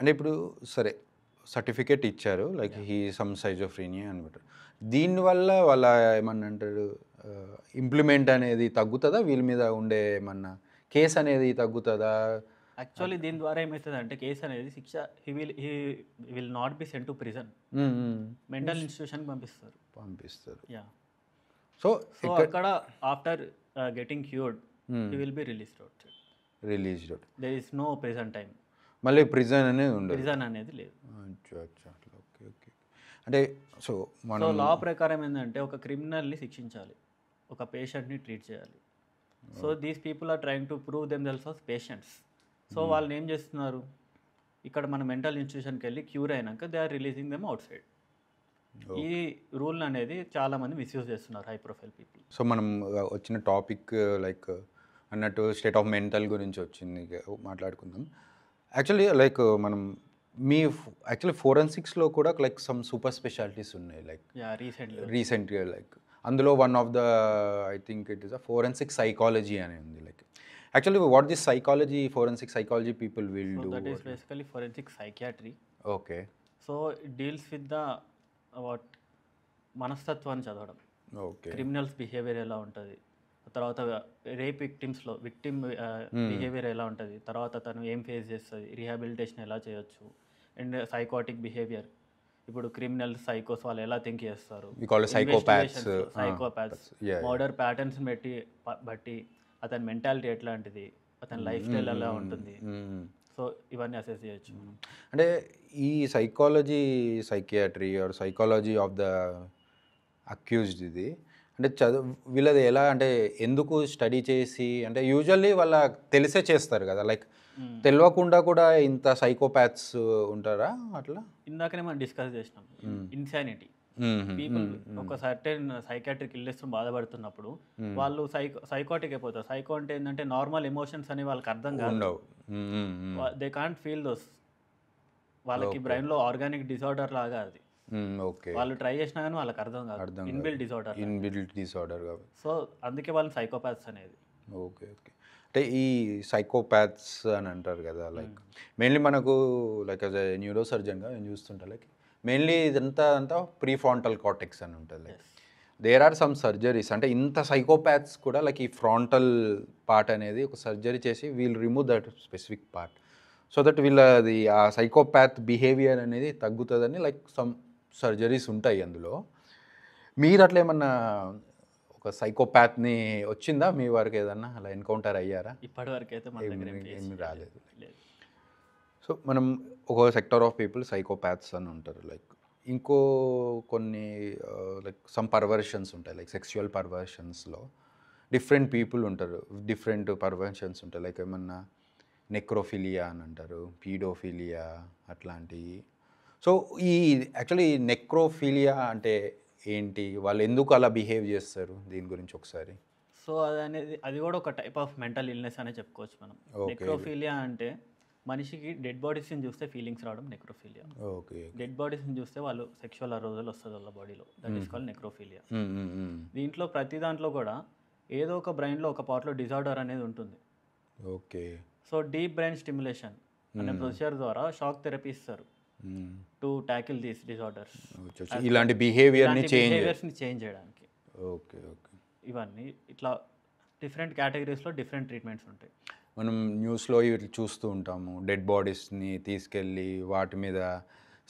అంటే ఇప్పుడు సరే సర్టిఫికేట్ ఇచ్చారు లైక్ హీ సమ్ సైజోఫ్రీనియా అనమాట. దీనివల్ల వాళ్ళ ఏమన్నా అంటారు ఇంప్లిమెంట్ అనేది తగ్గుతుందా, వీళ్ళ మీద ఉండే ఏమన్నా కేసు అనేది తగ్గుతుందా? యాక్చువల్లీ దీని ద్వారా ఏమవుతుంది అంటే కేసు అనేది శిక్ష he will not be sent to prison, mental ఇన్స్టిట్యూషన్కి పంపిస్తారు. యా. సో అక్కడ after getting cured he will be released out. There is no prison time. మళ్ళీ ప్రిజన్ అనేది ఉండదు, ప్రిజన్ అనేది లేదు. Okay okay. అంటే సో మనం లా ప్రకారం ఏంటంటే ఒక క్రిమినల్ని శిక్షించాలి, ఒక పేషెంట్ని ట్రీట్ చేయాలి. So these people are trying to prove themselves as patients. So వాళ్ళని ఏం చేస్తున్నారు, ఇక్కడ మన మెంటల్ ఇన్స్టిట్యూషన్కి వెళ్ళి క్యూర్ అయినాక they are releasing them outside. ఈ రూల్ అనేది చాలామంది మిస్యూజ్ చేస్తున్నారు, హై ప్రొఫైల్ పీపుల్. సో మనం వచ్చిన టాపిక్ లైక్ అన్నట్టు స్టేట్ ఆఫ్ మెంటల్ గురించి వచ్చింది, మాట్లాడుకుందాం. యాక్చువల్లీ లైక్ మనం యాక్చువల్లీ ఫోరెన్సిక్స్లో కూడా లైక్ సమ్ సూపర్ స్పెషాలిటీస్ ఉన్నాయి లైక్ రీసెంట్గా లైక్ అందులో one of the I think it is a forensic psychology అని ఉంది. Like actually what this psychology forensic psychology people will do? That is basically forensic psychiatry. Okay. So it deals with the what మనస్తత్వాన్ని చదవడం. Okay. Criminals behaviour ఎలా ఉంటుంది, తర్వాత rape విక్టిమ్స్లో victim behaviour ఎలా ఉంటుంది, తర్వాత తను ఏం ఫేస్ చేస్తుంది, రీహాబిలిటేషన్ ఎలా చేయొచ్చు, అండ్ సైకోటిక్ బిహేవియర్. ఇప్పుడు క్రిమినల్స్ సైకోస్ వాళ్ళు ఎలా థింక్ చేస్తారు, సైకోపాత్స్ మర్డర్ ప్యాటర్న్స్ బట్టి అతని మెంటాలిటీ ఎట్లాంటిది, అతని లైఫ్ స్టైల్ ఎలా ఉంటుంది. సో ఇవన్నీ అసెస్ చేయొచ్చు. అంటే ఈ psychiatry or psychology of the accused ఇది అంటే వీళ్ళది ఎలా అంటే ఎందుకు స్టడీ చేసి అంటే యూజువల్లీ వాళ్ళ తెలిసే చేస్తారు కదా, లైక్ తెలియకుండా కూడా ఇంత సైకోపాత్స్ ఉంటారా అట్లా? ఇందాకనే మనం డిస్కస్ చేసినాం ఇన్సానిటీ. పీపుల్ ఒక సర్టెన్ సైకాట్రిక్ ఇల్నెస్ బాధపడుతున్నప్పుడు వాళ్ళు సైకోటిక్ అయిపోతారు. సైకో అంటే ఏంటంటే నార్మల్ ఎమోషన్స్ అని వాళ్ళకి అర్థం కాదు, దే కాంట్ ఫీల్ దోస్. వాళ్ళకి బ్రెయిన్లో ఆర్గానిక్ డిజార్డర్ లాగా అది. ఓకే. వాళ్ళు ట్రై చేసినా కానీ వాళ్ళకి అర్థం కాదు, ఇన్బిల్ట్ డిజార్డర్ కాబట్టి. సో అందుకే వాళ్ళని సైకోపాత్స్ అనేది. Okay okay. అంటే ఈ సైకోపాత్స్ అని అంటారు కదా, లైక్ మెయిన్లీ మనకు లైక్ యాజ్ ఎ న్యూరో సర్జన్గా నేను చూస్తుంటా లైక్ మెయిన్లీ ఇదంతా ప్రీఫ్రాంటల్ కార్టెక్స్ అని ఉంటుంది. Like there are some surgeries అంటే ఇంత సైకోపాత్స్ కూడా లైక్ ఈ ఫ్రాంటల్ పార్ట్ అనేది ఒక సర్జరీ చేసి we'll remove that specific part so that వీళ్ళది ఆ సైకోపాత్ బిహేవియర్ అనేది తగ్గుతుందని లైక్ సమ్ సర్జరీస్ ఉంటాయి అందులో. మీరు అట్లా ఏమన్నా ఒక సైకోపాత్ని వచ్చిందా మీ వరకు, ఏదన్నా అలా ఎన్కౌంటర్ అయ్యారా? ఇప్పటివరకు అయితే ఏమి రాలేదు. సో మనం ఒక సెక్టర్ ఆఫ్ పీపుల్ సైకోపాత్స్ అని ఉంటారు. లైక్ ఇంకో కొన్ని లైక్ సమ్ పర్వర్షన్స్ ఉంటాయి, లైక్ సెక్చువల్ పర్వర్షన్స్లో డిఫరెంట్ పీపుల్ ఉంటారు, డిఫరెంట్ పర్వర్షన్స్ ఉంటాయి. లైక్ ఏమన్నా నెక్రోఫిలియా అని అంటారు, పీడోఫిలియా అట్లాంటివి. సో ఈ యాక్చువల్లీ నెక్రోఫిలియా అంటే ఏంటి, వాళ్ళు ఎందుకు అలా బిహేవ్ చేస్తారు, దీని గురించి ఒకసారి? సో అది కూడా ఒక టైప్ ఆఫ్ మెంటల్ ఇల్నెస్ అనే చెప్పుకోవచ్చు మనం. నెక్రోఫిలియా అంటే మనిషికి డెడ్ బాడీస్ని చూస్తే ఫీలింగ్స్ రావడం నెక్రోఫిలియా. ఓకే. డెడ్ బాడీస్ని చూస్తే వాళ్ళు సెక్షువల్ అరోజల్ వస్తుంది వాళ్ళ బాడీలో, దట్ ఈస్ కాల్డ్ నెక్రోఫిలియా. దీంట్లో ప్రతి దాంట్లో కూడా ఏదో ఒక బ్రెయిన్లో ఒక పార్ట్లో డిజార్డర్ అనేది ఉంటుంది. Okay. So deep brain stimulation అనే ప్రొసీజర్ ద్వారా షాక్ థెరపీ ఇస్తారు టు టాకిల్ దీస్ డిజార్డర్స్, ఇలాంటి బిహేవియర్ని చేంజ్ చేయడానికి. Okay okay. ఇవన్నీ ఇట్లా డిఫరెంట్ కేటగిరీస్లో డిఫరెంట్ ట్రీట్మెంట్స్ ఉంటాయి. మనం న్యూస్లో ఇవి చూస్తూ ఉంటాము, డెడ్ బాడీస్ని తీసుకెళ్ళి వాటి మీద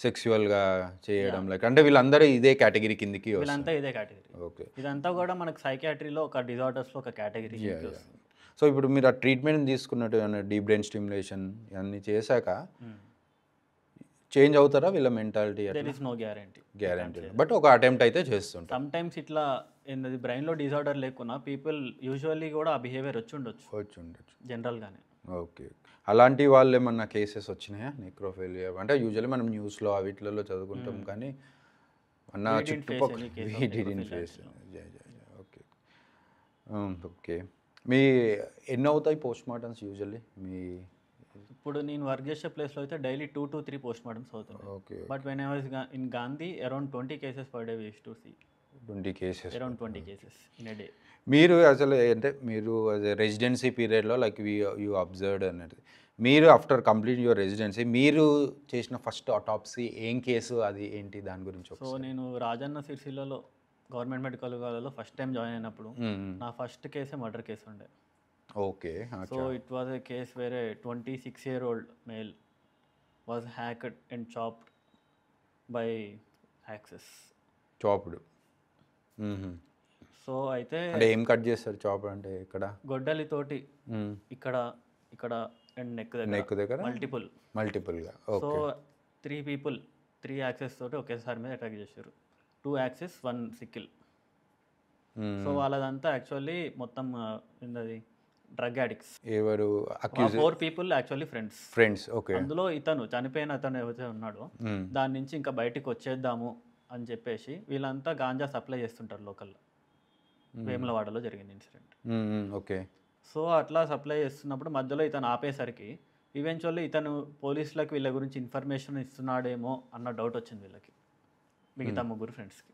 సెక్సువల్గా చేయడం, లైక్ అంటే వీళ్ళందరూ ఇదే కేటగిరీ కిందికి, వీళ్ళంతా ఇదే కేటగిరీ. ఓకే. ఇదంతా కూడా మనకు సైకియాట్రీలో ఒక డిజార్డర్స్లో ఒక కేటగిరీ. సో ఇప్పుడు మీరు ఆ ట్రీట్మెంట్ తీసుకున్నట్టు డీప్ బ్రెయిన్ స్టిమ్యులేషన్ ఇవన్నీ చేశాక చేంజ్ అవుతారా వీళ్ళ mentality? There is no guarantee, but ఒక అటెంప్ట్ అయితే చేస్తుంటారు. సమ్ టైమ్స్ ఇట్లా బ్రెయిన్లో డిజార్డర్ లేకున్నా పీపుల్ యూజువల్లీ కూడా ఆ బిహేవియర్ వచ్చి ఉండొచ్చు జనరల్గానే. ఓకే. అలాంటి వాళ్ళు ఏమన్నా కేసెస్ వచ్చినాయా నెక్రోఫిలియా? అంటే యూజువల్లీ మనం న్యూస్లో వీటిలలో చదువుకుంటాం కానీ మన చుట్టుపక్కల ఓకే. ఓకే. మీ ఎన్ని అవుతాయి పోస్ట్ మార్టమ్స్ యూజువల్లీ మీ? ఇప్పుడు నేను వర్క్ చేసే ప్లేస్లో అయితే డైలీ 2 to 3 పోస్ట్ మార్టమ్స్ అవుతున్నాయి. ఓకే. But when I was in Gandhi around 20 cases per day we used to see. 20 cases. Around 20 cases in a day. మీరు అసలు అంటే మీరు రెసిడెన్సీ పీరియడ్లో లైక్ యూ అబ్జర్వ్డ్ అనేది, మీరు ఆఫ్టర్ కంప్లీట్ యువర్ రెసిడెన్సీ మీరు చేసిన ఫస్ట్ ఆటాప్సీ ఏం కేసు, అది ఏంటి దాని గురించి? సో నేను రాజన్న సిరిసిల్లలో గవర్నమెంట్ మెడికల్ కాలేజ్లో ఫస్ట్ టైం జాయిన్ అయినప్పుడు నా ఫస్ట్ కేసే మర్డర్ కేసు ఉండే. Okay. So it was a case వేరే 26-year-old male was hacked and chopped by access. Chopped. So అయితే అంటే ఏం కట్ చేస్తారు చాప్ అంటే? ఇక్కడ గొడ్డలితోటి ఇక్కడ ఇక్కడ అండ్ నెక్ దగ్గర మల్టిపుల్గా. సో 3 people 3 యాక్సెస్ తోటి ఒకేసారి మీద అటాక్ చేశారు. 2 యాక్సెస్ 1 సిక్కిల్. సో వాళ్ళదంతా యాక్చువల్లీ మొత్తం ఏంటది డ్రగ్ అడిక్ట్స్. ఎవరు? 4 people యాక్చువల్లీ ఫ్రెండ్స్. ఓకే. అందులో ఇతను చనిపోయిన అతను ఎవరైతే ఉన్నాడో దాని నుంచి ఇంకా బయటికి వచ్చేద్దాము అని చెప్పేసి వీళ్ళంతా గాంజా సప్లై చేస్తుంటారు లోకల్లో. వేములవాడలో జరిగింది ఇన్సిడెంట్. ఓకే. సో అట్లా సప్లై చేస్తున్నప్పుడు మధ్యలో ఇతను ఆపేసరికి ఈవెన్చువల్లీ ఇతను పోలీసులకు వీళ్ళ గురించి ఇన్ఫర్మేషన్ ఇస్తున్నాడేమో అన్న డౌట్ వచ్చింది వీళ్ళకి, మిగతా 3 ఫ్రెండ్స్కి.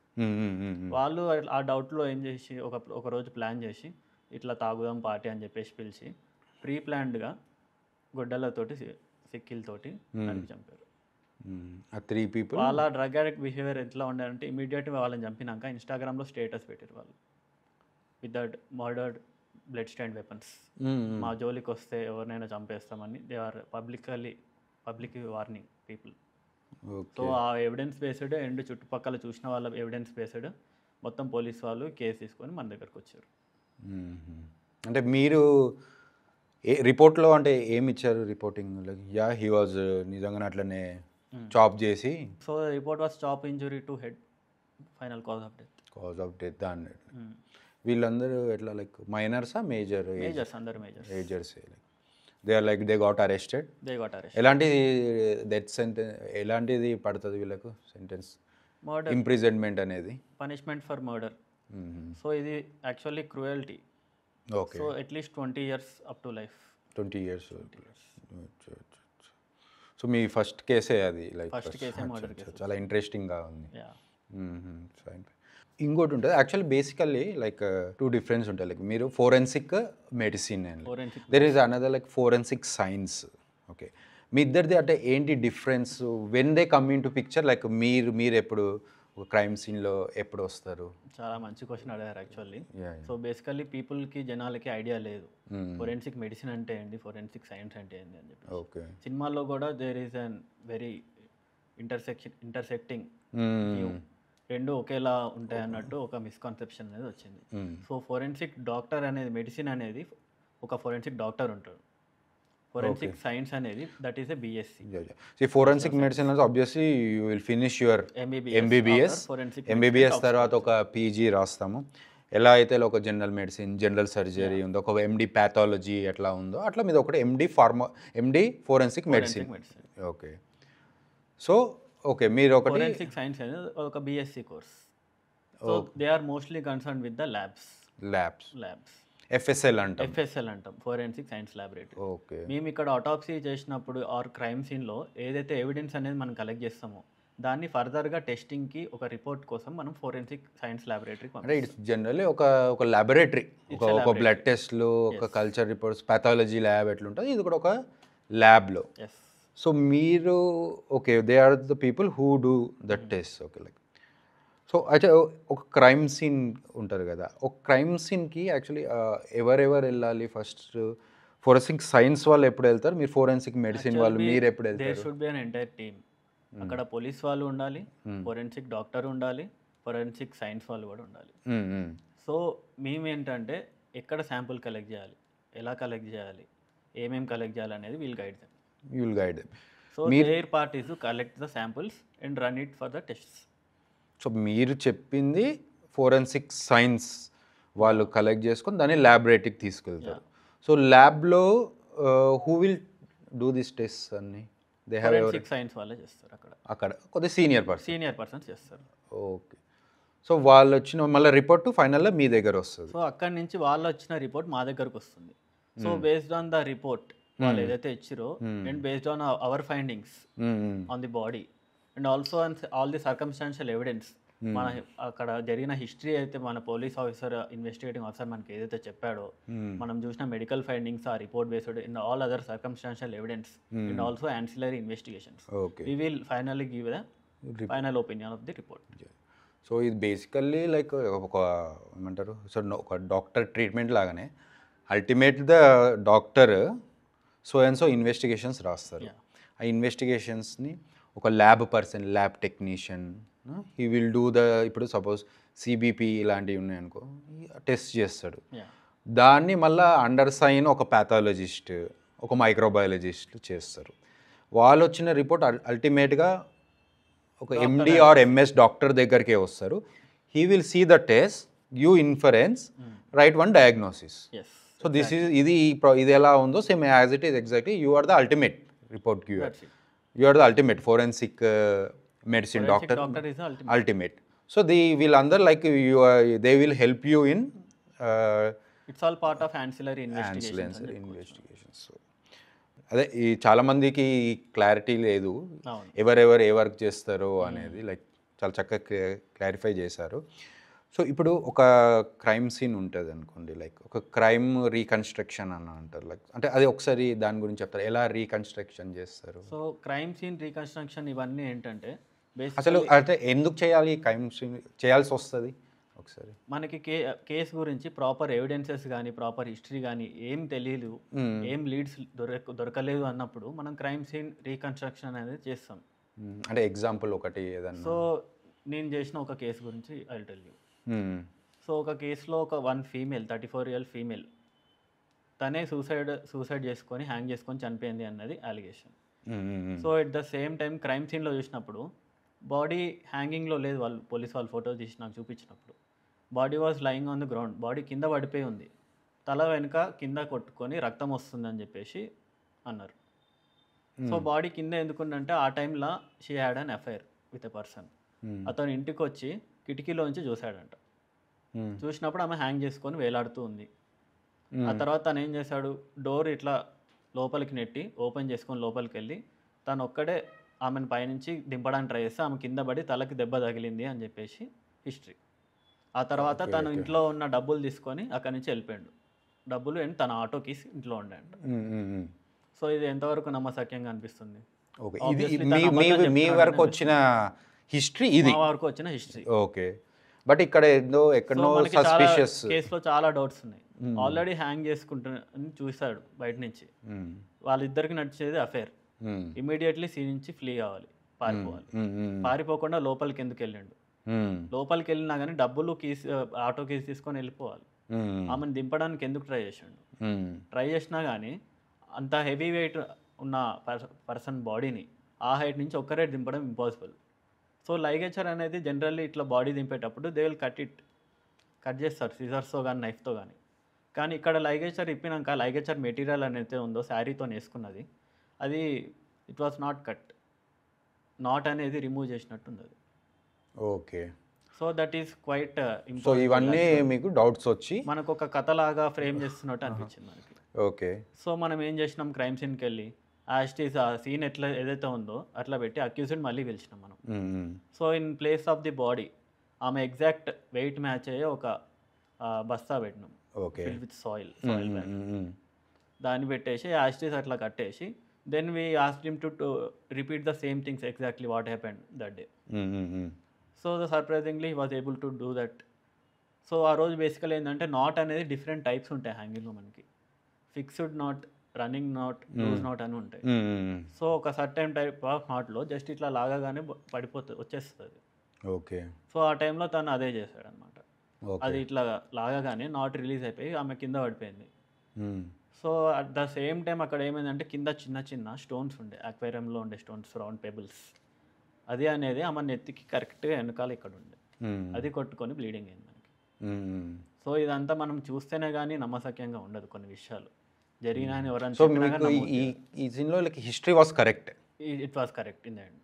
వాళ్ళు ఆ డౌట్లో ఏం చేసి ఒక రోజు ప్లాన్ చేసి ఇట్లా తాగుదాం పార్టీ అని చెప్పేసి పిలిచి ప్రీ ప్లాన్డ్గా గొడ్డలతోటి సిక్కిల్తోటి చంపారు. 3 people. వాళ్ళ డ్రగ్ అడిక్ట్ బిహేవియర్ ఎట్లా ఉండాలంటే ఇమీడియట్గా వాళ్ళని చంపినాక ఇన్స్టాగ్రామ్లో స్టేటస్ పెట్టారు వాళ్ళు, with that murdered blood stained weapons. మా జోలికి వస్తే ఎవరినైనా చంపేస్తామని they are public warning people. So ఆ ఎవిడెన్స్ బేస్డ్ అండ్ చుట్టుపక్కల చూసిన వాళ్ళ ఎవిడెన్స్ బేస్డ్ మొత్తం పోలీస్ వాళ్ళు కేసు తీసుకొని మన దగ్గరకు వచ్చారు. అంటే మీరు రిపోర్ట్లో అంటే ఏమి ఇచ్చారు రిపోర్టింగ్? యా హీ వాజ్ నిజంగానే అట్లనే చాప్ చేసి. So report was chop injury to head, final cause of death. దాన్ని వీళ్ళందరూ ఎట్లా లైక్ మైనర్సా మేజర్స్? అందరు majors. They are like they got arrested. ఎలాంటి డెత్ సెంటెన్స్ ఎలాంటిది పడుతుంది వీళ్ళకు సెంటెన్స్? మర్డర్, ఇంప్రిజన్మెంట్ అనేది పనిష్మెంట్ ఫర్ మర్డర్. సో ఇది actually cruelty. Okay. So at least 20 years up to life. 20 years. So మీ ఫస్ట్ కేసే అది? లైక్ ఫస్ట్ కేసే మర్డర్ కేసు. చాలా ఇంట్రెస్టింగ్గా ఉంది. ఇంకోటి ఉంటుంది యాక్చువల్లీ బేసికల్లీ లైక్ 2 difference ఉంటాయి. లైక్ మీరు forensic medicine and there is another like forensic science. Okay. మీ ఇద్దరిది అంటే ఏంటి difference when they come in to picture? Like మీరు ఎప్పుడు ఒక క్రైమ్ సీన్లో ఎప్పుడు వస్తారు? చాలా మంచి క్వశ్చన్ అడిగారు యాక్చువల్లీ. సో బేసికల్లీ పీపుల్కి జనాలకి ఐడియా లేదు ఫోరెన్సిక్ మెడిసిన్ అంటే ఏంటి, ఫోరెన్సిక్ సైన్స్ అంటే ఏంటి అని చెప్పి. ఓకే. సినిమాల్లో కూడా there is an very intersecting రెండు ఒకేలా ఉంటాయి అన్నట్టు ఒక మిస్కాన్సెప్షన్ అనేది వచ్చింది. సో ఫోరెన్సిక్ డాక్టర్ అనేది మెడిసిన్ అనేది ఒక ఫోరెన్సిక్ డాక్టర్ ఉంటాడు. ఫోరెన్సిక్ సైన్స్ అనేది that is a BSc. Forensic medicine obviously you will finish your MBBS తర్వాత ఒక పీజీ రాస్తాము. ఎలా అయితే ఒక జనరల్ మెడిసిన్, జనరల్ సర్జరీ ఉందో, ఒక ఎండి ప్యాథాలజీ ఎట్లా ఉందో అట్లా మీద ఒకటి MD forensic medicine. Okay. So okay, మీరు ఒకటి ఫోరెన్సిక్ సైన్స్ అనేది ఒక BSc course. So they are mostly concern with the labs. FSL అంటాం, ఫోరెన్సిక్ సైన్స్ ల్యాబొరేటరీ. ఓకే. మేము ఇక్కడ ఆటాప్సీ చేసినప్పుడు ఆర్ క్రైమ్ సీన్లో ఏదైతే ఎవిడెన్స్ అనేది మనం కలెక్ట్ చేస్తామో దాన్ని ఫర్దర్గా టెస్టింగ్కి ఒక రిపోర్ట్ కోసం మనం ఫోరెన్సిక్ సైన్స్ ల్యాబొరేటరీకి అంటే ఇట్స్ జనరల్లీ ఒక ల్యాబొరేటరీ, ఒక బ్లడ్ టెస్ట్లు, ఒక కల్చర్ రిపోర్ట్స్, ప్యాథాలజీ ల్యాబ్ ఎట్లుంటుంది, ఇది కూడా ఒక ల్యాబ్లో. సో మీరు okay they are the people who do that test. Okay. Like so అయితే ఒక క్రైమ్ సీన్ ఉంటారు కదా, ఒక క్రైమ్ సీన్కి యాక్చువల్లీ ఎవరెవరు వెళ్ళాలి? ఫస్ట్ ఫోరెన్సిక్ సైన్స్ వాళ్ళు ఎప్పుడు వెళ్తారు, మీరు ఫోరెన్సిక్ మెడిసిన్ వాళ్ళు మీరు ఎప్పుడు వెళ్తారు? There should be an entire team. అక్కడ పోలీస్ వాళ్ళు ఉండాలి, ఫోరెన్సిక్ డాక్టర్ ఉండాలి, ఫోరెన్సిక్ సైన్స్ వాళ్ళు కూడా ఉండాలి. సో మేము ఏంటంటే ఎక్కడ శాంపుల్ కలెక్ట్ చేయాలి, ఎలా కలెక్ట్ చేయాలి, ఏమేమి కలెక్ట్ చేయాలి అనేది we'll guide them. So there part is to collect the samples and run it for the tests. So మీరు చెప్పింది ఫోరెన్సిక్ సైన్స్ వాళ్ళు కలెక్ట్ చేసుకొని దాన్ని ల్యాబొరేటరీకి తీసుకెళ్తారు. సో ల్యాబ్లో who will do this test అన్ని? దే హ్యావ్ ఫోరెన్సిక్ సైన్స్ వాళ్ళే చేస్తారు అక్కడ కొద్దిగా సీనియర్ పర్సన్. సీనియర్ పర్సన్స్ చేస్తారు. ఓకే. సో వాళ్ళు వచ్చిన మళ్ళీ రిపోర్ట్ ఫైనల్గా మీ దగ్గర వస్తుంది. సో అక్కడి నుంచి వాళ్ళు వచ్చిన రిపోర్ట్ మా దగ్గరకు వస్తుంది. So based on the report వాళ్ళు ఏదైతే ఇచ్చిరో and based on our findings on the body and also all the circumstantial evidence, మన అక్కడ జరిగిన హిస్టరీ అయితే మన పోలీస్ ఆఫీసర్ ఇన్వెస్టిగేటింగ్ ఆఫీసర్ మనకి ఏదైతే చెప్పాడో, మనం చూసిన మెడికల్ ఫైండింగ్స్, ఆ report based in all other circumstantial evidence and also ancillary investigations, we will finally give the final opinion of the report. So ఇది బేసికల్లీ లైక్ ఒక ఏమంటారు, సో ఒక డాక్టర్ ట్రీట్మెంట్ లాగానే ultimate the doctor so and so investigations రాస్తారు. ఆ ఇన్వెస్టిగేషన్స్ని ఒక lab person, lab technician, he will do the, ఇప్పుడు సపోజ్ సిబిపి ఇలాంటివి ఉన్నాయనుకో, టెస్ట్ చేస్తాడు. దాన్ని మళ్ళీ అండర్ సైన్ ఒక ప్యాథాలజిస్ట్, ఒక మైక్రోబయాలజిస్ట్ చేస్తారు. వాళ్ళు వచ్చిన రిపోర్ట్ అల్టిమేట్గా ఒక ఎండి ఆర్ ఎంఎస్ డాక్టర్ దగ్గరికే వస్తారు. He will see the test, you inference, right one diagnosis. So this is ఇది ఎలా ఉందో same as it is exactly you are the ultimate report giver. You are the ultimate forensic medicine doctor, ultimate. So వీళ్ళందరూ like they will help you in it's all part of ancillary investigations. So అదే ఈ చాలామందికి clarity లేదు ఎవరెవరు ఏ work చేస్తారో అనేది, like చాలా చక్కగా క్లారిఫై చేశారు. సో ఇప్పుడు ఒక క్రైమ్ సీన్ ఉంటుంది అనుకోండి, లైక్ ఒక క్రైమ్ రీకన్స్ట్రక్షన్ అని అంటారు, లైక్ అంటే అది ఒకసారి దాని గురించి చెప్తారు, ఎలా రీకన్స్ట్రక్షన్ చేస్తారు? సో క్రైమ్ సీన్ రీకన్స్ట్రక్షన్ ఇవన్నీ ఏంటంటే అసలు అంటే ఎందుకు చేయాలి క్రైమ్ సీన్ చేయాల్సి వస్తుంది? ఒకసారి మనకి కేసు గురించి ప్రాపర్ ఎవిడెన్సెస్ కానీ ప్రాపర్ హిస్టరీ కానీ ఏం తెలియదు, ఏం లీడ్స్ దొరకలేదు అన్నప్పుడు మనం క్రైమ్ సీన్ రీకన్స్ట్రక్షన్ అనేది చేస్తాం. అంటే ఎగ్జాంపుల్ ఒకటి ఏదన్నా? సో నేను చేసిన ఒక కేసు గురించి I will tell you. So ఒక కేసులో ఒక 34-year ఫీమేల్ తనే సూసైడ్ చేసుకొని హ్యాంగ్ చేసుకొని చనిపోయింది అన్నది allegation. So at the same time crime సీన్లో చూసినప్పుడు బాడీ హ్యాంగింగ్లో లేదు, వాళ్ళు పోలీస్ వాళ్ళు ఫోటో తీసి నాకు చూపించినప్పుడు body was lying on the ground, body కింద పడిపోయి ఉంది, తల వెనుక కింద కొట్టుకొని రక్తం వస్తుందని చెప్పేసి అన్నారు. సో బాడీ కింద ఎందుకుందంటే ఆ టైంలో she had an affair with a person. అతను ఇంటికి వచ్చి కిటికీలోంచి చూశాడంట. చూసినప్పుడు ఆమె హ్యాంగ్ చేసుకొని వేలాడుతూ ఉంది. ఆ తర్వాత తను ఏం చేశాడు, డోర్ ఇట్లా లోపలికి నెట్టి ఓపెన్ చేసుకొని లోపలికి వెళ్ళి తను ఒక్కడే ఆమెను పైనుంచి దింపడానికి ట్రై చేస్తే ఆమె కింద పడి తలకి దెబ్బ తగిలింది అని చెప్పేసి హిస్టరీ. ఆ తర్వాత తను ఇంట్లో ఉన్న డబ్బులు తీసుకొని అక్కడి నుంచి వెళ్ళిపోయాడు. డబ్బులు అండ్ తన ఆటోకి ఇంట్లో ఉండండి. సో ఇది ఎంతవరకు నమ్మసక్యంగా అనిపిస్తుంది? మీ వరకు వచ్చిన హిస్టరీ, ఇది మా వరకు వచ్చిన హిస్టరీ. ఓకే. బట్ ఇక్కడ ఎక్కడో సస్పిషియస్ కేసులో చాలా డౌట్స్ ఉన్నాయి. ఆల్రెడీ హ్యాంగ్ చేసుకుంటుని చూశాడు బయట నుంచి, వాళ్ళిద్దరికి నడిచేది అఫేర్. ఇమీడియట్లీ సీన్ నుంచి ఫ్లీ కావాలి, పారిపోవాలి. పారిపోకుండా లోపలికి ఎందుకు వెళ్ళిండు? లోపలికి వెళ్ళినా కానీ డబ్బులు ఆటో కీస్ తీసుకొని వెళ్ళిపోవాలి. ఆమెను దింపడానికి ఎందుకు ట్రై చేసిండు? ట్రై చేసినా కానీ అంత హెవీ వెయిట్ ఉన్న పర్సన్ బాడీని ఆ హైట్ నుంచి ఒక్కరే దింపడం ఇంపాసిబుల్. సో లైగేచర్ అనేది జనరల్లీ ఇట్లా బాడీ దింపేటప్పుడు దే విల్ కట్ చేస్తారు సిజర్స్తో కానీ నైఫ్తో కానీ. కానీ ఇక్కడ లైగేచర్ ఇప్పినాక లైగేచర్ మెటీరియల్ అనేది ఉందో శారీతో వేసుకున్నది, అది it was not cut, not అనేది రిమూవ్ చేసినట్టుంది అది. Okay. So that is quite so ఇవన్నీ మీకు డౌట్స్ వచ్చి మనకు ఒక కథలాగా ఫ్రేమ్ చేస్తున్నట్టు అనిపించింది మనకి. ఓకే. సో మనం ఏం చేసినాం, క్రైమ్ సీన్కి వెళ్ళి యాస్టీస్ ఆ సీన్ ఎట్లా ఏదైతే ఉందో అట్లా పెట్టి అక్యూజ్డ్ మళ్ళీ పిలిచినాం మనం. So in place of the body ఆమె ఎగ్జాక్ట్ వెయిట్ మ్యాచ్ అయ్యే ఒక బస్తా పెట్టినాం విత్ సాయిల్ బ్యాగ్, దాన్ని పెట్టేసి యాస్టీస్ అట్లా కట్టేసి then we asked him to repeat the same things exactly what happened that day. So surprisingly he was able to do that. So ఆ రోజు బేసికల్ ఏంటంటే నాట్ అనేది డిఫరెంట్ టైప్స్ ఉంటాయి హ్యాంగింగ్లో మనకి. Fixed knot, running knot, loose knot అని ఉంటాయి. సో ఒక సర్టెన్ టైప్ ఆఫ్ నాట్లో జస్ట్ ఇట్లా లాగానే పడిపోతుంది, వచ్చేస్తుంది. ఓకే. సో ఆ టైంలో తను అదే చేశాడు అనమాట. అది ఇట్లా లాగానే నాట్ రిలీజ్ అయిపోయి ఆమె కింద పడిపోయింది. So at the same time అక్కడ ఏమైందంటే కింద చిన్న చిన్న స్టోన్స్ ఉండే, అక్వేరియంలో ఉండే స్టోన్స్, రౌండ్ పెబుల్స్, అది అనేది ఆమె నెత్తికి కరెక్ట్గా వెనకాల ఇక్కడ ఉండే, అది కొట్టుకొని బ్లీడింగ్ అయింది మనకి. సో ఇదంతా మనం చూస్తేనే కానీ నమ్మసక్యంగా ఉండదు కొన్ని విషయాలు. జరిగిన అని ఎవరైనా సో చెప్పినా మీకు కానీ ఈ సీన్లో like history was correct. It was correct in the end.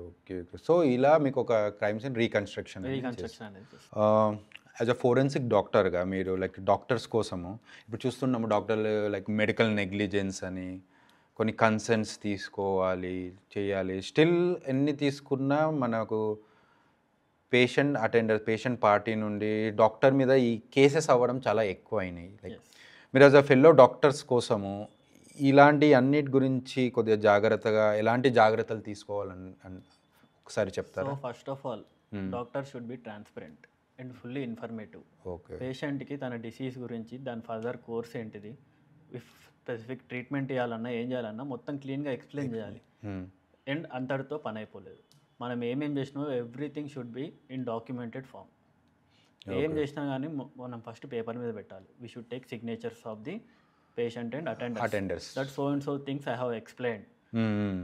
Okay. So ఇలా మీకు ఒక క్రైమ్ సీన్ రీకన్స్ట్రక్షన్ అనేది యాజ్ అ ఫోరెన్సిక్ డాక్టర్గా మీరు లైక్ డాక్టర్స్ కోసము ఇప్పుడు చూస్తున్నాము డాక్టర్లు లైక్ మెడికల్ నెగ్లిజెన్స్ అని కొన్ని కన్సర్న్స్ తీసుకోవాలి చేయాలి, స్టిల్ ఎన్ని తీసుకున్నా మనకు పేషెంట్ పార్టీ నుండి డాక్టర్ మీద ఈ కేసెస్ అవ్వడం చాలా ఎక్కువ అయినాయి. లైక్ మీరు యాజ్ అ ఫెల్లో డాక్టర్స్ కోసము ఇలాంటి అన్నిటి గురించి కొద్దిగా జాగ్రత్తగా ఎలాంటి జాగ్రత్తలు తీసుకోవాలని ఒకసారి చెప్తారా? So first of all doctor should be transparent and fully informative. Okay. పేషెంట్కి తన డిసీజ్ గురించి దాని ఫర్దర్ కోర్స్ ఏంటిది, ఇఫ్ స్పెసిఫిక్ ట్రీట్మెంట్ చేయాలన్నా ఏం చేయాలన్నా మొత్తం క్లీన్గా ఎక్స్ప్లెయిన్ చేయాలి. అండ్ అంతటితో పని అయిపోలేదు. మనం ఏమేం చేసినామో everything should be in documented form. ఏం చేసినా కానీ మనం ఫస్ట్ పేపర్ మీద పెట్టాలి. We should take signatures of the patient and attenders that so and so things I have explained,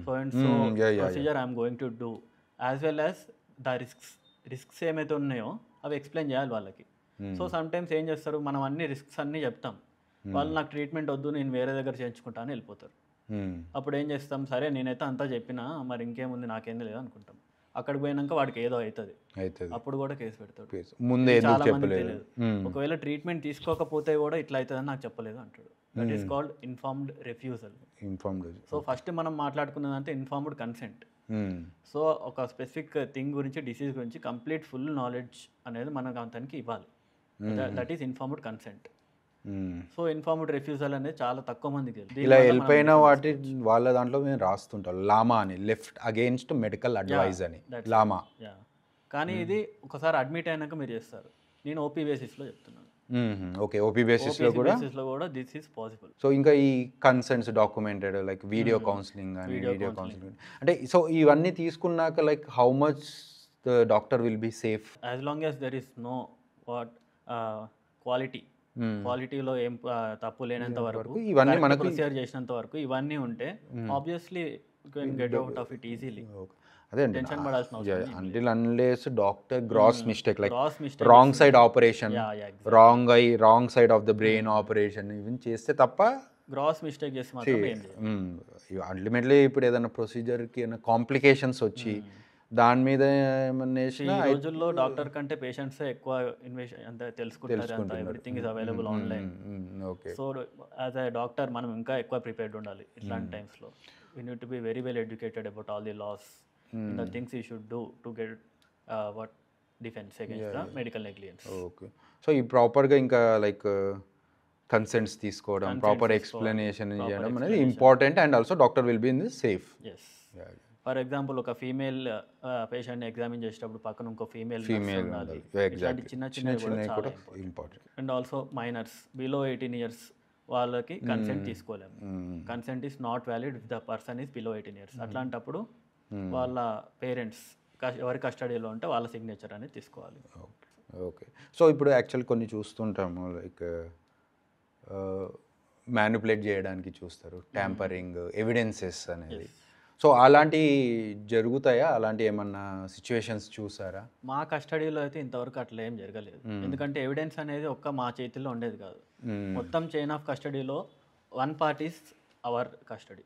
so and so procedure I'm going to do, as well as the risks ఏమైతే ఉన్నాయో అవి explain చేయాలి వాళ్ళకి. So some times ఏం చేస్తారు, మనం అన్ని risks అన్నీ చెప్తాం, వాళ్ళు నాకు ట్రీట్మెంట్ వద్దు నేను వేరే దగ్గర చేయించుకుంటా అని వెళ్ళిపోతారు. అప్పుడు ఏం చేస్తాం, సరే నేనైతే అంతా చెప్పినా మరి ఇంకేముంది నాకేంది లేదు అనుకుంటాం. అక్కడికి పోయినాక వాడికి ఏదో అవుతుంది, అప్పుడు కూడా కేసు పెడతాడు. చాలా మంది తెలియదు. ఒకవేళ ట్రీట్మెంట్ తీసుకోకపోతే కూడా ఇట్లా అవుతుందని నాకు చెప్పలేదు అంటాడు. That is called informed refusal. So first మనం మాట్లాడుకున్నదంటే ఇన్ఫార్మ్డ్ కన్సెంట్. సో ఒక స్పెసిఫిక్ థింగ్ గురించి, డిసీజ్ గురించి కంప్లీట్ ఫుల్ నాలెడ్జ్ అనేది మనకు అతనికి ఇవ్వాలి. That is informed consent. So informed refusal అనేది చాలా తక్కువ మందికి ఇలా వెళ్ళిపోయిన వాటి వాళ్ళ దాంట్లో మేము రాస్తుంటాం లామా అని, లెఫ్ట్ అగేన్స్ట్ మెడికల్ అడ్వైజ్ అని లామా. కానీ ఇది ఒకసారి అడ్మిట్ అయినాక మీరు చేస్తారు. నేను ఓపీ బేసిస్లో చెప్తున్నాను. ఓకే. ఓపీ బేసిస్లో కూడా దిస్ ఈస్ పాసిబుల్. సో ఇంకా ఈ concerns documented like video counselling అని, వీడియో కౌన్సిలింగ్ అంటే సో ఇవన్నీ తీసుకున్నాక like how much the doctor will be safe? As long as there is no క్వాలిటీలో ఏం తప్పు లేనంత వరకు, ఇవన్నీ మనకు ప్రొసీజర్ చేసినంత వరకు ఇవన్నీ ఉంటే obviously get out of it easily. అదే అండి, టెన్షన్ పడాల్సిన అవసరం లేదు. Until unless doctor gross mistake like wrong side operation, wrong side of the brain operation ఇవన్నీ చేస్తే తప్ప, గ్రాస్ మిస్టేక్ చేస్తే మాత్రం అల్టిమేట్లీ ఇప్పుడు ఏదైనా ప్రొసీజర్కి ఏమైనా కాంప్లికేషన్స్ వచ్చి దాని మీద ఏమన్నా ఈ రోజుల్లో డాక్టర్ కంటే పేషెంట్స్ ఎక్కువ ఇన్వెస్ట్ అంతా తెలుసుకుంటారు. Everything is available online. So as a doctor మనం ఇంకా ఎక్కువ ప్రిపేర్డ్ ఉండాలి ఇట్లాంటి టైమ్స్లో. We need to be very well educated about all the laws, the things you should do to get what defence against the medical negligence. Okay. So ఈ ప్రాపర్గా ఇంకా like కన్సెంట్స్ తీసుకోవడం, ప్రాపర్ ఎక్స్ప్లెనేషన్ చేయడం అనేది important. And also doctor will be in the safe. For example ఒక female పేషెంట్ని examine చేసేటప్పుడు పక్కన ఇంకో ఫీమేల్ ఉండాలి. చిన్న చిన్న కూడా important. And also minors below 18 years వాళ్ళకి కన్సెంట్ తీసుకోలేము. Consent is not valid if the person is below 18 years. అట్లాంటప్పుడు వాళ్ళ పేరెంట్స్ ఎవరి కస్టడీలో ఉంటే వాళ్ళ సిగ్నేచర్ అనేది తీసుకోవాలి. ఓకే. సో ఇప్పుడు యాక్చువల్ కొన్ని చూస్తుంటాము లైక్ మ్యానిపులేట్ చేయడానికి చూస్తారు, ట్యాంపరింగ్, ఎవిడెన్సెస్ అనేది. సో అలాంటి జరుగుతాయా? అలాంటి ఏమన్నా సిచ్యువేషన్స్ చూసారా? మా కస్టడీలో అయితే ఇంతవరకు అట్లా ఏం జరగలేదు. ఎందుకంటే ఎవిడెన్స్ అనేది ఒక్క మా చేతిలో ఉండేది కాదు. మొత్తం చైన్ ఆఫ్ కస్టడీలో one part is our custody.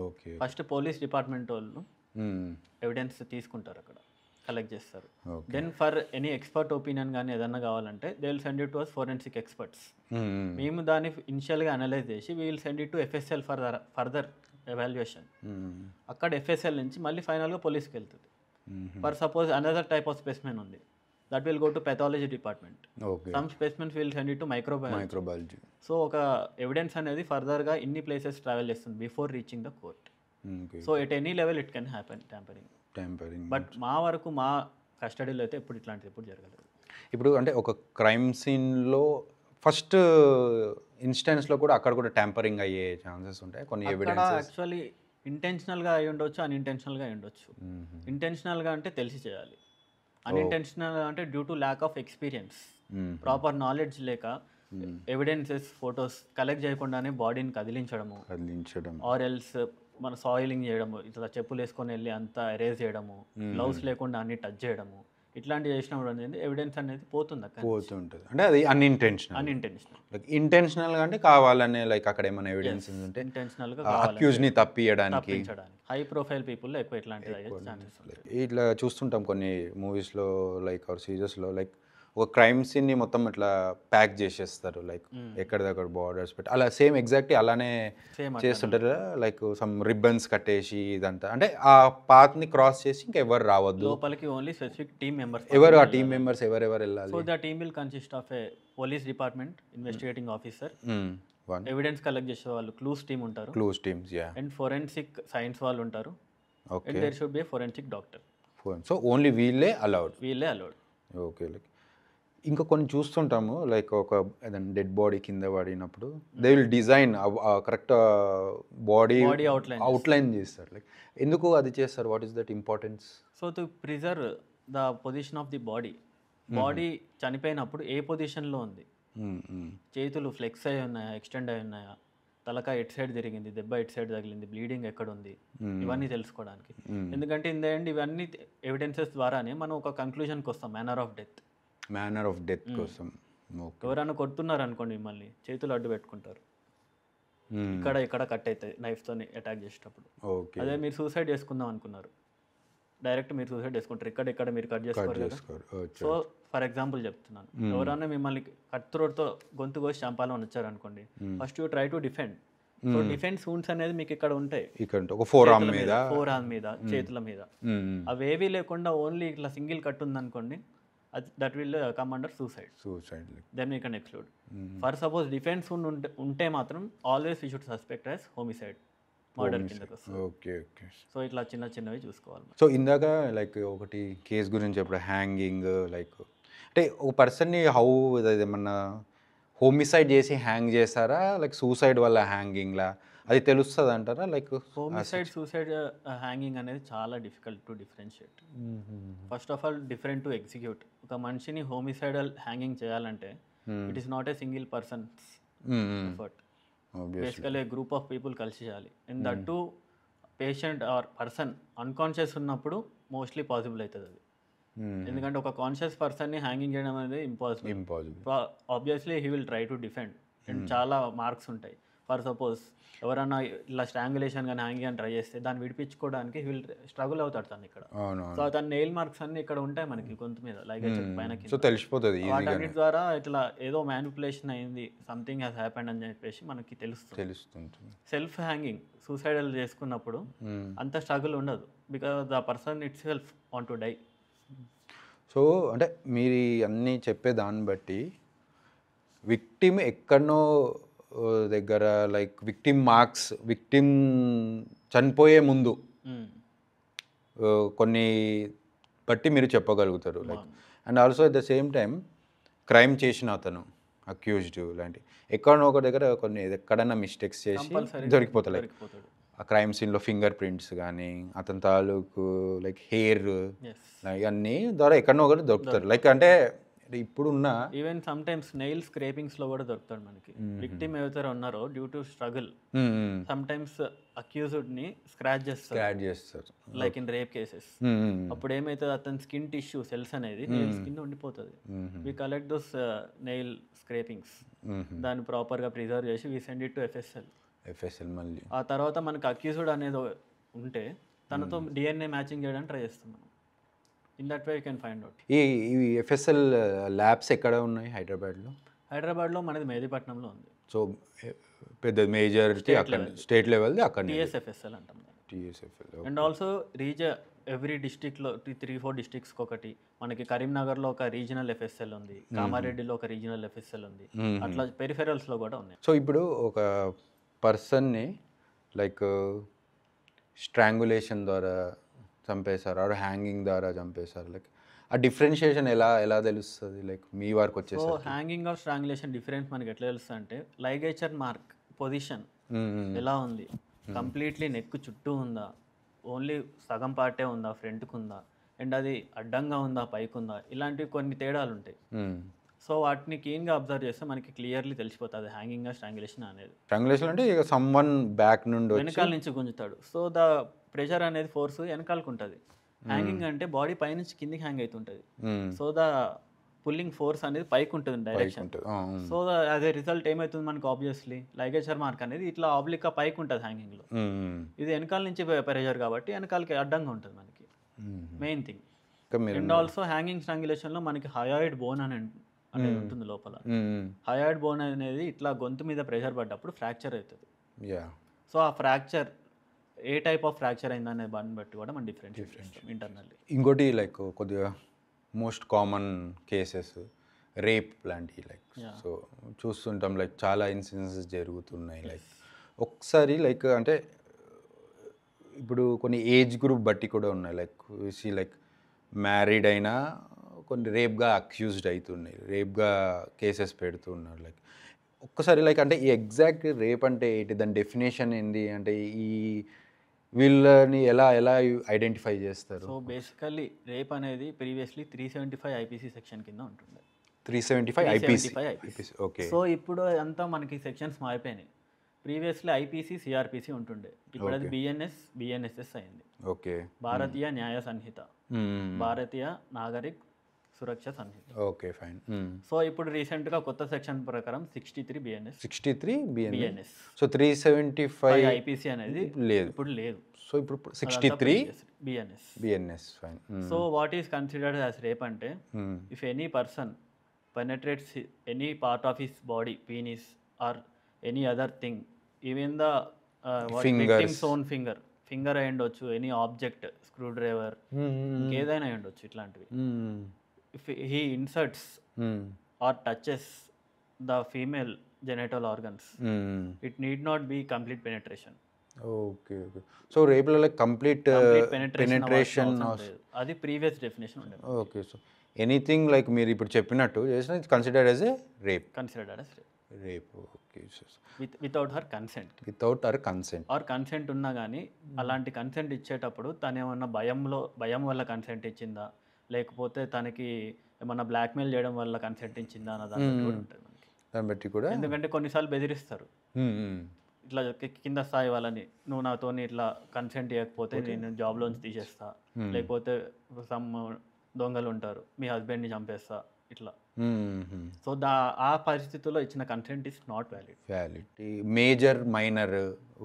Okay. First police department వాళ్ళు ఎవిడెన్స్ తీసుకుంటారు, అక్కడ కలెక్ట్ చేస్తారు. Then for any expert opinion కానీ ఏదన్నా కావాలంటే they will send it to us forensic experts. మేము దాన్ని ఇనిషియల్గా అనలైజ్ చేసి we will send it to FSL further evaluation. అక్కడ FSL నుంచి మళ్ళీ ఫైనల్గా పోలీస్కి వెళ్తుంది. For suppose another type of specimen ఉంది, that will go to pathology department. Some specimens will send it to microbiology. So ఒక ఎవిడెన్స్ అనేది ఫర్దర్గా ఇన్ని ప్లేసెస్ ట్రావెల్ చేస్తుంది before reaching the court. So at any level it can happen tampering. But మా వరకు మా కస్టడీలో అయితే ఎప్పుడు ఇట్లాంటిది ఎప్పుడు జరగలేదు. ఇప్పుడు అంటే ఒక క్రైమ్ సీన్లో ఫస్ట్ ఇన్స్టెన్స్లో కూడా అక్కడ కూడా ట్యాంపరింగ్ అయ్యే ఛాన్సెస్ ఉంటాయి కొన్ని ఎవిడెన్స్. యాక్చువల్లీ ఇంటెన్షనల్గా అయి ఉండొచ్చు, అన్ఇంటెన్షనల్గా అయి ఉండొచ్చు. ఇంటెన్షనల్గా అంటే తెలిసి చేయాలి, అన్ఇంటెన్షనల్ అంటే due to lack of experience, proper knowledge లేక ఎవిడెన్సెస్ ఫొటోస్ కలెక్ట్ చేయకుండానే బాడీని కదిలించడం, ఆర్ ఎల్స్ మన సాయిలింగ్ చేయడము, ఇట్లా చెప్పులు వేసుకొని వెళ్ళి అంతా ఎరేజ్ చేయడము, గ్లౌస్ లేకుండా అన్ని టచ్ చేయడము, ఇట్లాంటివి చేసినప్పుడు అనేది ఎవిడెన్స్ అనేది పోతుంది అక్కడ పోతుంటుంది. అంటే అది అన్ఇంటెన్షనల్. లైక్ ఇంటెన్షనల్గా అంటే కావాలనే లైక్ అక్కడ ఏమైనా ఎవిడెన్స్ ఉంటే ఇంటెన్షనల్గా అక్యూజ్ని తప్పియడానికి తప్పించడానికి హై ప్రొఫైల్ పీపుల్లో ఎక్కువ ఇట్లాంటిది అయ్యే ఛాన్సెస్ ఉంటాయి. ఇట్లా చూస్తుంటాం కొన్ని మూవీస్లో లైక్ ఆర్ సీరియస్లో లైక్ ఒక క్రైమ్ సీన్ని మొత్తం ఇట్లా ప్యాక్ చేసేస్తారు లైక్ ఎక్కడిదక్కడ బార్డర్స్ పెట్టి అలా సేమ్ ఎగ్జాక్ట్లీ అలానే చేస్తుంటారు లైక్ సమ్ రిబ్బన్స్ కట్టేసి ఇదంతా అంటే ఆ పాత్ని క్రాస్ చేసి ఇంకా ఎవరు రావద్దు లోపలికి ఓన్లీ స్పెసిఫిక్ టీమ్ మెంబర్స్ ఎవరు ఆ టీమ్ మెంబర్స్ ఎవరెవరు వెళ్ళాలి. So the team will consist of a police department investigating officer evidence collect చేసే వాళ్ళు క్లూస్ టీమ్ ఉంటారు clues teams and forensic science వాళ్ళు ఉంటారు and there should be forensic doctor. So only వీళ్ళే అలౌడ్. ఓకే లైక్ ఇంకా కొన్ని చూస్తుంటాము like ఒక ఏదైనా డెడ్ బాడీ కింద పడినప్పుడు they will design correct body outline చేస్తారు. లైక్ ఎందుకు అది చేస్తారు? What is that importance? So to preserve the position of the body చనిపోయినప్పుడు ఏ పొజిషన్లో ఉంది, చేతులు ఫ్లెక్స్ అయి ఉన్నాయా, ఎక్స్టెండ్ అయి ఉన్నాయా, తలకాయ ఎటు సైడ్ తిరిగింది, దెబ్బ ఎటు సైడ్ తగిలింది, బ్లీడింగ్ ఎక్కడ ఉంది, ఇవన్నీ తెలుసుకోవడానికి. ఎందుకంటే ఇన్ ద ఎండ్ ఇవన్నీ ఎవిడెన్సెస్ ద్వారానే మనం ఒక కంక్లూజన్కి వస్తాం మేనర్ ఆఫ్ డెత్ కోసం. ఎవరైనా కొడుతున్నారు అనుకోండి మిమ్మల్ని, చేతులు అడ్డు పెట్టుకుంటారు, ఇక్కడ కట్ అవుతాయి నైఫ్తో అటాక్ చేసేటప్పుడు. అదే మీరు సూసైడ్ చేసుకుందాం అనుకున్నారు, డైరెక్ట్ మీరు సూసైడ్ చేసుకుంటారు, ఇక్కడ మీరు కట్ చేసుకోరు కదా. సో ఫర్ ఎగ్జాంపుల్ చెప్తున్నాను, ఎవరైనా మిమ్మల్ని కట్ త్రోట్తో గొంతు కోసి చంపాలని వచ్చారు అనుకోండి, first you try to defend. So defence wounds అనేది మీకు ఇక్కడ ఉంటాయి, ఫోర్ ఆర్మ్ మీద, చేతుల మీద. అవేవీ లేకుండా ఓన్లీ ఇట్లా సింగిల్ కట్ ఉందనుకోండి, that will come under suicide. Then we can exclude. For suppose defence ఉంటే మాత్రం always we should suspect as homicide, murder కిందకి వస్తుంది. ఓకే. సో ఇట్లా చిన్నవి చూసుకోవాలి. సో ఇందాక లైక్ ఒకటి కేసు గురించి ఎప్పుడు హ్యాంగింగ్ లైక్ అంటే ఒక పర్సన్ని హౌ ఏమన్నా హోమిసైడ్ చేసి హ్యాంగ్ చేస్తారా లైక్ సూసైడ్ వల్ల హ్యాంగింగ్లా అది తెలుస్తుంది అంటారా? లైక్ హోమిసైడ్ సూసైడ్ హ్యాంగింగ్ అనేది చాలా difficult to differentiate. First of all different to execute. ఒక మనిషిని హోమిసైడల్ హ్యాంగింగ్ చేయాలంటే it is not a single persons effort, basically group of people కలిసి చేయాలి. In that to patient or person unconscious ఉన్నప్పుడు mostly possible అవుతుంది అది. ఎందుకంటే ఒక కాన్షియస్ పర్సన్ని హ్యాంగింగ్ చేయడం అనేది impossible. Obviously he will try to defend and చాలా మార్క్స్ ఉంటాయి. ఫర్ సపోజ్ ఎవరైనా ఇలా స్ట్రాంగులేషన్ కానీ హ్యాంగింగ్ అని ట్రై చేస్తే దాన్ని విడిపించుకోవడానికి విల్ స్ట్రగుల్ అవుతాడు తను ఇక్కడ. సో తన నెయిల్ మార్క్స్ అన్ని ఇక్కడ ఉంటాయి మనకి గొంతు మీద, లైక్ పైన తెలిసిపోతుంది. వాటన్నిటి ద్వారా ఇట్లా ఏదో మ్యానిపులేషన్ అయింది, సంథింగ్ హ్యాస్ హ్యాపెండ్ అని చెప్పేసి మనకి తెలుస్తుంది. సెల్ఫ్ హ్యాంగింగ్ సూసైడల్ చేసుకున్నప్పుడు అంత స్ట్రగుల్ ఉండదు, because the person itself want to die. So అంటే మీరు అన్నీ చెప్పే దాన్ని బట్టి విక్టిమ్ ఎక్కడనో దగ్గర లైక్ విక్టిమ్ చనిపోయే ముందు కొన్ని బట్టి మీరు చెప్పగలుగుతారు like. And also at the same time crime చేసిన అతను అక్యూజ్డ్ లాంటి ఎక్కడనో ఒక దగ్గర కొన్ని ఎక్కడన్నా మిస్టేక్స్ చేసి దొరికిపోతారు. లైక్ ఆ క్రైమ్ సీన్లో ఫింగర్ ప్రింట్స్ కానీ అతని తాలూకు లైక్ హెయిర్ ఇవన్నీ ద్వారా ఎక్కడనో ఒకటి దొరుకుతారు. లైక్ అంటే ఇప్పుడున్న even sometimes nail scrapings లో కూడా దొరుకుతాడు మనకి. విక్టిమ్ ఎవరైతే ఉన్నారో due to struggle sometimes accused ని స్క్రాచ్ చేస్తారు లైక్ ఇన్ రేప్ కేసెస్. అప్పుడు ఏమైతుంది, అతని స్కిన్ టిష్యూ సెల్స్ అనేది నెయిల్ స్కిన్ ఉండిపోతుంది. We collect those nail scrapings, దాన్ని ప్రాపర్ గా ప్రిజర్వ్ చేసి we send it to FSL. మళ్ళీ ఆ తర్వాత మనకి అక్యూజ్డ్ అనేది ఉంటే తనతో డిఎన్ఏ మ్యాచింగ్ చేయడానికి ట్రై చేస్తాం మనం. In that way you can find out. ఈ ఎఫ్ఎస్ఎల్ ల్యాబ్స్ ఎక్కడ ఉన్నాయి? హైదరాబాద్లో మనది మెహదీపట్నంలో ఉంది. సో పెద్ద మేజర్ స్టేట్ లెవెల్ది అక్కడ టీఎస్ఎఫ్ఎస్ఎల్ అంటాం. అండ్ ఆల్సో ఎవ్రీ డిస్ట్రిక్ట్లో 3-4 డిస్ట్రిక్ట్స్కి ఒకటి, మనకి కరీంనగర్లో ఒక రీజనల్ ఎఫ్ఎస్ఎల్ ఉంది, కామారెడ్డిలో ఒక రీజనల్ ఎఫ్ఎస్ఎల్ ఉంది, అట్లా పెరిఫెరల్స్లో కూడా ఉన్నాయి. సో ఇప్పుడు ఒక పర్సన్ని లైక్ స్ట్రాంగులేషన్ ద్వారా చంపేశారు ఆర్ హ్యాంగింగ్ ద్వారా చంపేశారు, లైక్ ఆ డిఫరెన్షియేషన్ ఎలా తెలుస్తుంది? లైక్ మీ వరకు వచ్చేసి హ్యాంగింగ్ ఆర్ స్ట్రాంగులేషన్ డిఫరెన్స్ మనకి ఎట్లా తెలుస్తుంది అంటే లైగేచర్ మార్క్ పొజిషన్ ఎలా ఉంది, కంప్లీట్లీ నెక్ చుట్టూ ఉందా, ఓన్లీ సగం పార్టే ఉందా, ఫ్రంట్కి ఉందా, అండ్ అది అడ్డంగా ఉందా, పైకి ఉందా, ఇలాంటివి కొన్ని తేడాలు ఉంటాయి. సో వాటిని క్లీన్గా అబ్జర్వ్ చేస్తే మనకి క్లియర్లీ తెలిసిపోతుంది హ్యాంగింగ్ స్ట్రాంగులేషన్ అనేది. స్ట్రాంగులేషన్ అంటే ఇక సమ్వన్ బ్యాక్ నుండి వెనకాల నుంచి గుంజుతాడు, సో ద ప్రెషర్ అనేది ఫోర్స్ వెనకాలకు ఉంటుంది, హ్యాంగింగ్ అంటే బాడీ పైనుంచి కిందికి హ్యాంగ్ అవుతుంటుంది. సో ద పుల్లింగ్ ఫోర్స్ అనేది పైకి ఉంటుంది direction. So as a result ఏమవుతుంది మనకు ఆబ్వియస్లీ లైగేచర్ మార్క్ అనేది ఇట్లా ఆబ్లిక్గా పైకి ఉంటుంది హ్యాంగింగ్లో. ఇది వెనకాల నుంచి ప్రెషర్ కాబట్టి వెనకాలకి అడ్డంగా ఉంటుంది మనకి main thing. And also hanging స్ట్రాంగులేషన్లో మనకి హయాయిడ్ బోన్ అనేది ఉంటుంది లోపల. హయాయిడ్ బోన్ అనేది ఇట్లా గొంతు మీద ప్రెషర్ పడ్డప్పుడు ఫ్రాక్చర్ అవుతుంది. సో ఆ ఫ్రాక్చర్ ఏ టైప్ ఆఫ్ ఫ్రాక్చర్ అయిందనే దాన్ని బట్టి కూడా మనం డిఫరెంట్ ఇంటర్నల్లీ. ఇంకోటి లైక్ కొద్దిగా మోస్ట్ కామన్ కేసెస్ రేప్ లాంటివి లైక్ సో చూస్తుంటాం లైక్ చాలా ఇన్సిడెన్సెస్ జరుగుతున్నాయి. లైక్ ఒకసారి లైక్ అంటే ఇప్పుడు కొన్ని ఏజ్ గ్రూప్ బట్టి కూడా ఉన్నాయి. లైక్ సి లైక్ మ్యారీడ్ అయినా కొన్ని రేప్గా అక్యూజ్డ్ అవుతున్నాయి, రేప్గా కేసెస్ పెడుతున్నారు. లైక్ ఒక్కసారి లైక్ అంటే ఈ ఎగ్జాక్ట్ రేప్ అంటే ఏంటి, దాని డెఫినేషన్ ఏంటి, అంటే ఈ వీళ్ళని ఎలా ఎలా ఐడెంటిఫై చేస్తారు? సో బేసికల్లీ రేప్ అనేది ప్రీవియస్లీ 375 ఐపీసీ సెక్షన్ కింద ఉంటుంది. 375 ఐపీసీ. ఓకే. సో ఇప్పుడు అంతా మనకి సెక్షన్స్ మారిపోయినాయి. ప్రీవియస్లీ ఐపీసీ సిఆర్పిసి ఉంటుండే, ఇప్పుడు అది బిఎన్ఎస్ఎస్ అయింది. Okay. Bharatiya Nyaya Sanhita, Bharatiya Nagarik Suraksha Sanhita. Okay fine. So ఇప్పుడు రీసెంట్గా కొత్త సెక్షన్ ప్రకారం 63 బిఎన్ఎస్. సో 375 ఐపీసీ అనేది లేదు, ఇప్పుడు లేదు. సో ఇప్పుడు 63 BNS fine. So what is considered as rape అంటే if any person penetrates any part of his body, penis or any other thing, even the victim's own finger అయి ఉండొచ్చు, any object, screw driver, ఇంకేదైనా అయి ఉండొచ్చు ఇట్లాంటివి. If he inserts or touches the female genital organs, it need not be complete penetration. Okay. So rape lo like complete penetration adi previous definition unde. Okay. So anything like meer ippudu cheppinattu chesina it's considered as a rape. Okay. Without her consent. Or consent unna gaani alanti consent ఇచ్చేటప్పుడు తను ఏమన్నా భయం వల్ల consent ఇచ్చిందా, లేకపోతే తనకి ఏమన్నా blackmail చేయడం వల్ల కన్సెంట్ ఇచ్చిందా అన్న దాన్ని కూడా ఉంటుంది మనకి. దాన్ని బట్టి కూడా, ఎందుకంటే కొన్నిసార్లు బెదిరిస్తారు ఇట్లా కింద స్థాయి వాళ్ళని, నువ్వు నాతోని ఇట్లా కన్సెంట్ ఇవ్వకపోతే నేను జాబ్లోంచి తీసేస్తా, లేకపోతే సమ్ దొంగలు ఉంటారు మీ హస్బెండ్ని చంపేస్తా ఇట్లా. సో ఆ పరిస్థితుల్లో ఇచ్చిన consent is not valid. Major minor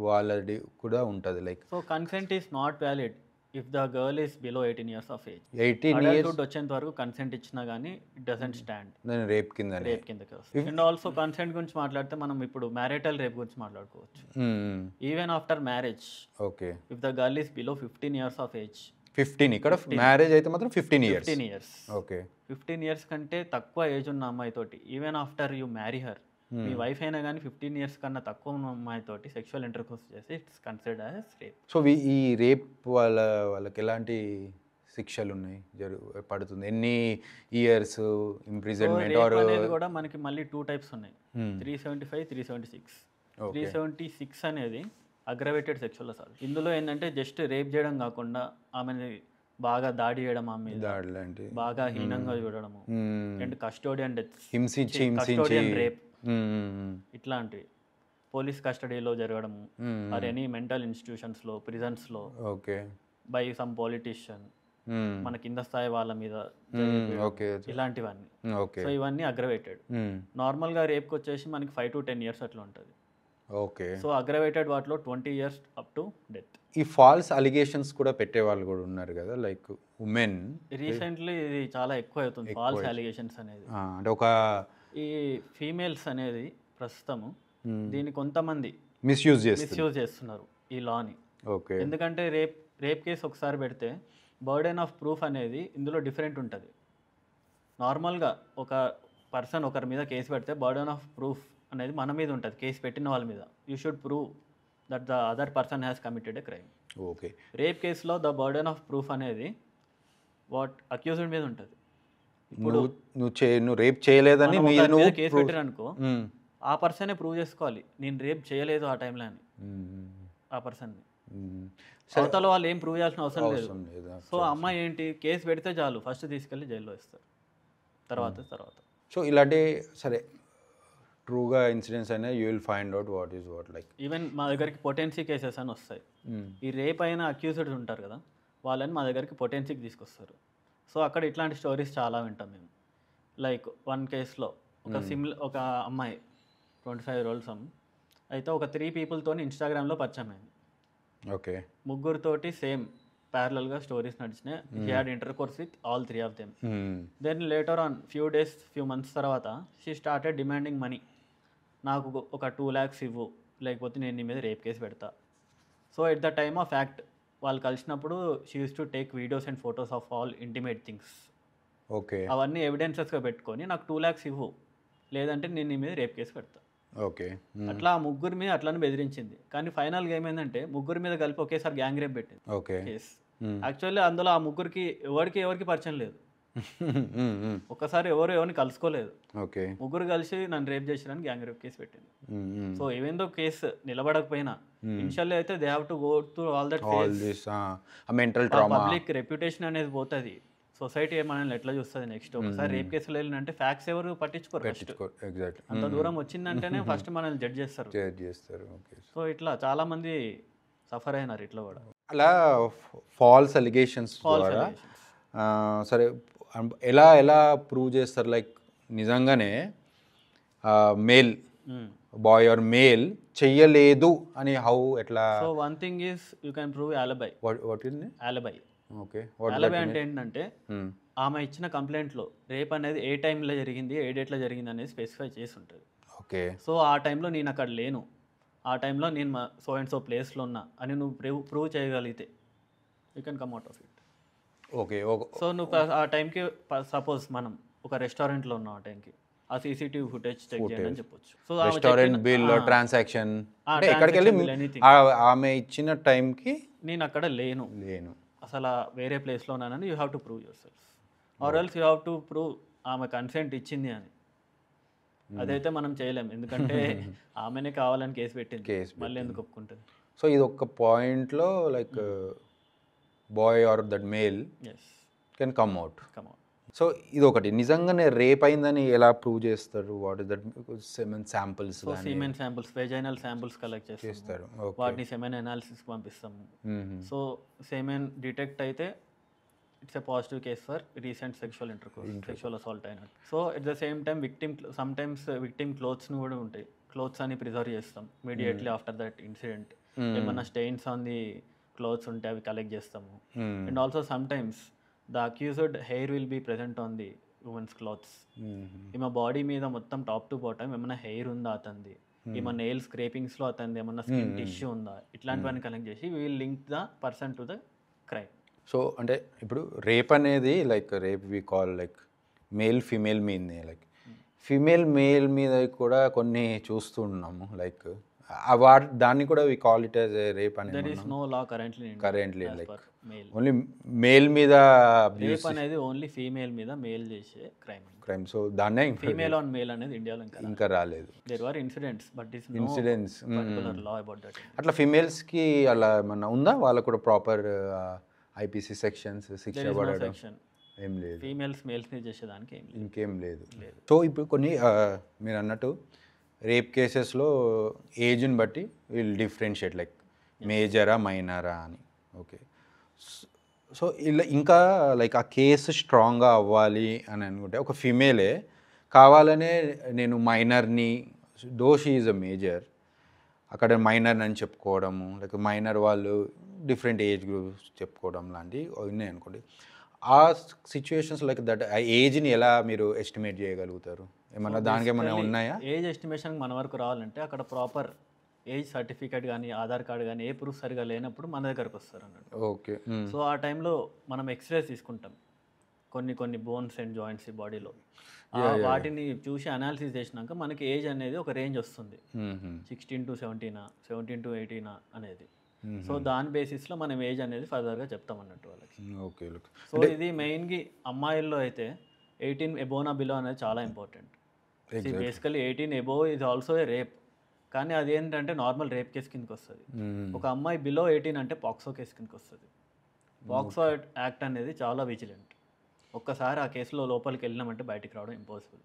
వాళ్ళది కూడా ఉంటుంది like. So consent is not valid if the girl is below 18 years of age. 18 years వచ్చేంత వరకు కన్సెంట్ ఇచ్చినా కానీ ఇట్ డజంట్ స్టాండ్, రేప్ కిందకి వస్తుంది. అండ్ ఆల్సో కన్సెంట్ గురించి మాట్లాడితే మనం ఇప్పుడు మ్యారిటల్ రేప్ గురించి మాట్లాడుకోవచ్చు. Even after marriage, okay, if the girl is below 15 years of age. 15 ఇక్కడ మ్యారేజ్ అయితే మాత్రం 15 years. ఓకే. 15 years కంటే తక్కువ ఏజ్ ఉన్న అమ్మాయితోటి even after you marry her, మీ వైఫ్ అయినా కానీ 15 years కన్నా తక్కువ ఉన్న అమ్మాయితోటి సెక్షువల్ ఇంటర్కోర్స్ చేసి it's considered as rape. So ఈ రేప్ వాళ్ళకి ఎలాంటి శిక్షలు ఉన్నాయి పడుతుంది, ఎన్ని ఇయర్స్ ఇంప్రిజన్మెంట్? అనేది కూడా మనకి మళ్ళీ 2 types ఉన్నాయి, 375, 376. 376 అనేది అగ్రవేటెడ్ సెక్షువల్ అసాల్ట్. ఇందులో ఏంటంటే జస్ట్ రేప్ చేయడం కాకుండా ఆమెని బాగా దాడి చేయడం, ఆమె బాగా హీనంగా చూడడము, and custodian deaths, custodian rape ఇట్లాంటివి పోలీస్ కస్టడీలో జరగడము, ఆర్ ఎనీ మెంటల్ ఇన్స్టిట్యూషన్స్లో, ప్రిజన్స్లో, బై సమ్ పొలిటీషియన్, మన కింద స్థాయి వాళ్ళ మీద ఇలాంటివన్నీ. సో ఇవన్నీ అగ్రవేటెడ్. నార్మల్గా రేప్కి వచ్చేసి మనకి 5 to 10 years అట్లా ఉంటుంది. ఓకే. సో అగ్రవేటెడ్ వాటిలో 20 years అప్ టు డెత్. ఈ ఫాల్స్ అలిగేషన్స్ కూడా పెట్టే వాళ్ళు కూడా ఉన్నారు కదా, లైక్ ఉమెన్. రీసెంట్లీ ఇది చాలా ఎక్కువ అవుతుంది ఫాల్స్ అలిగేషన్స్ అనేది. అంటే ఒక ఈ ఫీమేల్స్ అనేది ప్రస్తుతము దీన్ని కొంతమంది మిస్యూజ్ చేస్తున్నారు ఈ లాని. ఓకే. ఎందుకంటే రేప్ కేసు ఒకసారి పెడితే బర్డెన్ ఆఫ్ ప్రూఫ్ అనేది ఇందులో డిఫరెంట్ ఉంటుంది. నార్మల్గా ఒక పర్సన్ ఒకరి మీద కేసు పెడితే బర్డెన్ ఆఫ్ ప్రూఫ్ అనేది మన మీద ఉంటుంది, కేసు పెట్టిన వాళ్ళ మీద. You should prove that the other person has committed a crime. Okay. Rape కేసులో ద బర్డెన్ ఆఫ్ ప్రూఫ్ అనేది అక్యూజ్డ్ మీద ఉంటుంది. ఇప్పుడు నువ్వు రేప్ చేయలేదని కేసు పెట్టారనుకో, ఆ పర్సనే ప్రూవ్ చేసుకోవాలి నేను రేప్ చేయలేదు ఆ టైంలో అని. ఆ పర్సన్ని అవతల వాళ్ళు ఏం ప్రూవ్ చేయాల్సిన అవసరం లేదు. సో అమ్మాయి ఏంటి, కేసు పెడితే చాలు, ఫస్ట్ తీసుకెళ్ళి జైల్లో ఇస్తారు, తర్వాత. సో ఇలాంటి సరే ట్రూగా ఇన్సిడెంట్స్ అయినా you will find out what is what. Like even మా దగ్గరికి పొటెన్సీ కేసెస్ అని వస్తాయి. ఈ రేప్ అయిన అక్యూజ్డ్ ఉంటారు కదా, వాళ్ళని మా దగ్గరికి పొటెన్సీకి తీసుకొస్తారు. సో అక్కడ ఇట్లాంటి స్టోరీస్ చాలా వింటాం మేము. లైక్ వన్ కేస్లో ఒక అమ్మాయి 25 years old అయితే ఒక 3 peopleతో ఇన్స్టాగ్రామ్లో పరిచయం అయింది. ఓకే. ముగ్గురితోటి సేమ్ ప్యారలల్గా స్టోరీస్ నడిచినాయి. She had intercourse with all 3 of them. Then later on few months తర్వాత షీ స్టార్టెడ్ డిమాండింగ్ మనీ. నాకు ఒక 2 lakhs ఇవ్వు, లేకపోతే నేను నీ మీద రేప్ కేసు పెడతా. So at the time of act వాళ్ళు కలిసినప్పుడు she use to take videos and photos of all intimate things. Okay. అవన్నీ ఎవిడెన్సెస్గా పెట్టుకొని నాకు 2 lakhs ఇవ్వు, లేదంటే నేను నీ మీద రేప్ కేసు పెడతా. ఓకే. అట్లా ఆ ముగ్గురి మీద అట్లానే బెదిరించింది. కానీ ఫైనల్గా ఏమైందంటే ముగ్గురి మీద కలిపి ఒకేసారి గ్యాంగ్ రేప్ పెట్టింది ఓకే. కేసు. యాక్చువల్లీ అందులో ఆ ముగ్గురికి ఎవరికి పరిచయం లేదు. ఒక్కసారి ఎవరిని కలుసుకోలేదు. ఓకే. ముగ్గురు కలిసి నన్ను రేప్ చేసిరని గ్యాంగ్ రేప్ కేసు పెట్టింది. సో ఏవేందో కేసు నిలబడకపోయినా ఇనిషియల్లీ అయితే they have to go through all that phase. Mental trauma, public reputation అనేది పోతుంది. సొసైటీ మనల్ని ఎట్లా చూస్తుంది నెక్స్ట్. ఒకసారి రేప్ కేసులు వెళ్ళినంటే ఫ్యాక్ట్స్ ఎవరు పట్టించుకోరు. ఎగ్జాక్ట్లీ. అంత దూరం వచ్చిందంటేనే ఫస్ట్ మనల్ని జడ్జ్ చేస్తారు. ఓకే. సో ఇట్లా చాలా మంది సఫర్ అయినారు ఇట్లా కూడా. అలా ఫాల్స్ అలిగేషన్స్ ద్వారా సరే ఎలా ప్రూవ్ చేస్తారు? లైక్ నిజంగానే మేల్ బాయ్ ఆర్ మేల్ చెయ్యలేదు అని హౌ ఎట్లా? So one thing is you can prove alibi. What is alibi. Okay. Alibi అంటే ఏంటంటే ఆమె ఇచ్చిన కంప్లైంట్లో రేప్ అనేది ఏ టైంలో జరిగింది, ఏ డేట్లో జరిగింది అనేది స్పెసిఫై చేసి ఉంటుంది. ఓకే. సో ఆ టైంలో నేను అక్కడ లేను, ఆ టైంలో నేను సో అండ్ సో ప్లేస్లో ఉన్నా అని నువ్వు ప్రూవ్ చేయగలిగితే you can come out of it. Okay. So నువ్వు ఆ టైంకి సపోజ్ మనం ఒక రెస్టారెంట్లో ఉన్నాం, ఆ టైంకి ఆ సీసీటీవీ ఫుటేజ్ చెక్ చేయండి అని చెప్పొచ్చు. సో రెస్టారెంట్ బిల్, ట్రాన్సాక్షన్, ఎక్కడికి వెళ్ళి ఆమె ఇచ్చిన టైంకి నేను అక్కడ లేను అసలు వేరే ప్లేస్లో ఉన్నానని you have to prove your self. Or else you have to prove ఆమె కన్సెంట్ ఇచ్చింది అని. అదైతే మనం చేయలేం, ఎందుకంటే ఆమెనే కావాలని కేసు పెట్టింది, మళ్ళీ ఎందుకు ఒప్పుకుంటుంది. సో ఇది ఒక పాయింట్లో like boy or that male can come out. So ఇది ఒకటి. నిజంగానే రేప్ అయిందని ఎలా ప్రూవ్ చేస్తారు? What is that? Semen samples, semen samples, vaginal samples collect చేస్తారు, వాటిని సెమెన్ అనాలిసిస్ పంపిస్తాము. సో సెమెన్ డిటెక్ట్ అయితే it's a positive case for recent sexual intercourse, sexual assault అయినట్టు. So at the same time sometimes victim క్లోత్స్ని కూడా ఉంటాయి, clothes అని preserve చేస్తాం ఇమీడియట్లీ ఆఫ్టర్ దట్ ఇన్సిడెంట్. ఏమన్నా స్టెయిన్స్ ఆన్ ది క్లోత్స్ ఉంటే అవి కలెక్ట్ చేస్తాము. And also some times the accused hair will be present on the woman's clothes. ఈమె బాడీ మీద మొత్తం టాప్ టు బాటమ్ ఏమన్నా హెయిర్ ఉందా అతనిది, ఏమన్నా నెయిల్ స్క్రేపింగ్స్లో అతనిది ఏమన్నా స్కిన్ టిష్యూ ఉందా, ఇట్లాంటివన్నీ కలెక్ట్ చేసి we will link the person to the crime. So అంటే ఇప్పుడు రేప్ అనేది like rape we call like male female మీదనే, లైక్ ఫీమేల్ మేల్ మీద కూడా కొన్ని చూస్తున్నాము. లైక్ దాన్ని కూడా we call it as rape అనేది. There is no law currently like only male మీద రేప్ అనేది ఓన్లీ ఫీమేల్ మీద మేల్ చేసే క్రైమ్. సో దాన్నే ఫీమేల్ ఆన్ మేల్ అనేది ఇండియాలో ఇంకా రాలేదు. There are incidents but is incidents law about that. అట్లా ఫీమేల్స్కి అలా ఏమన్నా ఉందా? వాళ్ళకు కూడా ప్రాపర్ ఐపీసీ సెక్షన్స్ శిక్ష పడడం ఏం లేదు. ఫీమేల్స్ మేల్స్ని చేసేదానికి ఇంకేం లేదు. సో ఇప్పుడు కొన్ని మీరు అన్నట్టు రేప్ కేసెస్లో ఏజ్ని బట్టి వీళ్ళు డిఫరెన్షియేట్ లైక్ మేజరా మైనరా అని. ఓకే. సో ఇలా ఇంకా లైక్ ఆ కేసు స్ట్రాంగ్గా అవ్వాలి అని అనుకుంటే ఒక ఫీమేలే కావాలనే నేను మైనర్ని షీ ఈజ్ అ మేజర్ అక్కడ మైనర్ అని చెప్పుకోవడము, లేక మైనర్ వాళ్ళు డిఫరెంట్ ఏజ్ గ్రూప్స్ చెప్పుకోవడం లాంటివి ఉన్నాయి అనుకోండి. ఆ సిచ్యువేషన్స్ లైక్ దట్ ఆ ఏజ్ని ఎలా మీరు ఎస్టిమేట్ చేయగలుగుతారు? ఏమన్నా దానికి ఏమైనా ఉన్నాయా? ఏజ్ ఎస్టిమేషన్ మన వరకు రావాలంటే అక్కడ ప్రాపర్ ఏజ్ సర్టిఫికేట్ కానీ ఆధార్ కార్డు కానీ ఏ ప్రూఫ్ సరిగా లేనప్పుడు మన దగ్గరకు వస్తారు అన్నట్టు. ఓకే. సో ఆ టైంలో మనం ఎక్స్రేస్ తీసుకుంటాం, కొన్ని బోన్స్ అండ్ జాయింట్స్ ఈ బాడీలో. వాటిని చూసి అనాలిసిస్ చేసినాక మనకి ఏజ్ అనేది ఒక రేంజ్ వస్తుంది, 16 to 17, 17 to 18 అనేది. సో దాని బేసిస్లో మనం ఏజ్ అనేది ఫర్దర్గా చెప్తాం అన్నట్టు వాళ్ళకి. ఓకే. సో ఇది మెయిన్గా అమ్మాయిల్లో అయితే 18 ఎబోనా బిలో అనేది చాలా important. Basically 18 above is also a rape, కానీ అది ఏంటంటే నార్మల్ రేప్ కేసు కిందకి వస్తుంది. ఒక అమ్మాయి బిలో 18 అంటే పాక్సో కేసు కిందకి వస్తుంది. పాక్సో యాక్ట్ అనేది చాలా విజిలెంట్. ఒక్కసారి ఆ కేసులో లోపలికి వెళ్ళినామంటే బయటికి రావడం ఇంపాసిబుల్.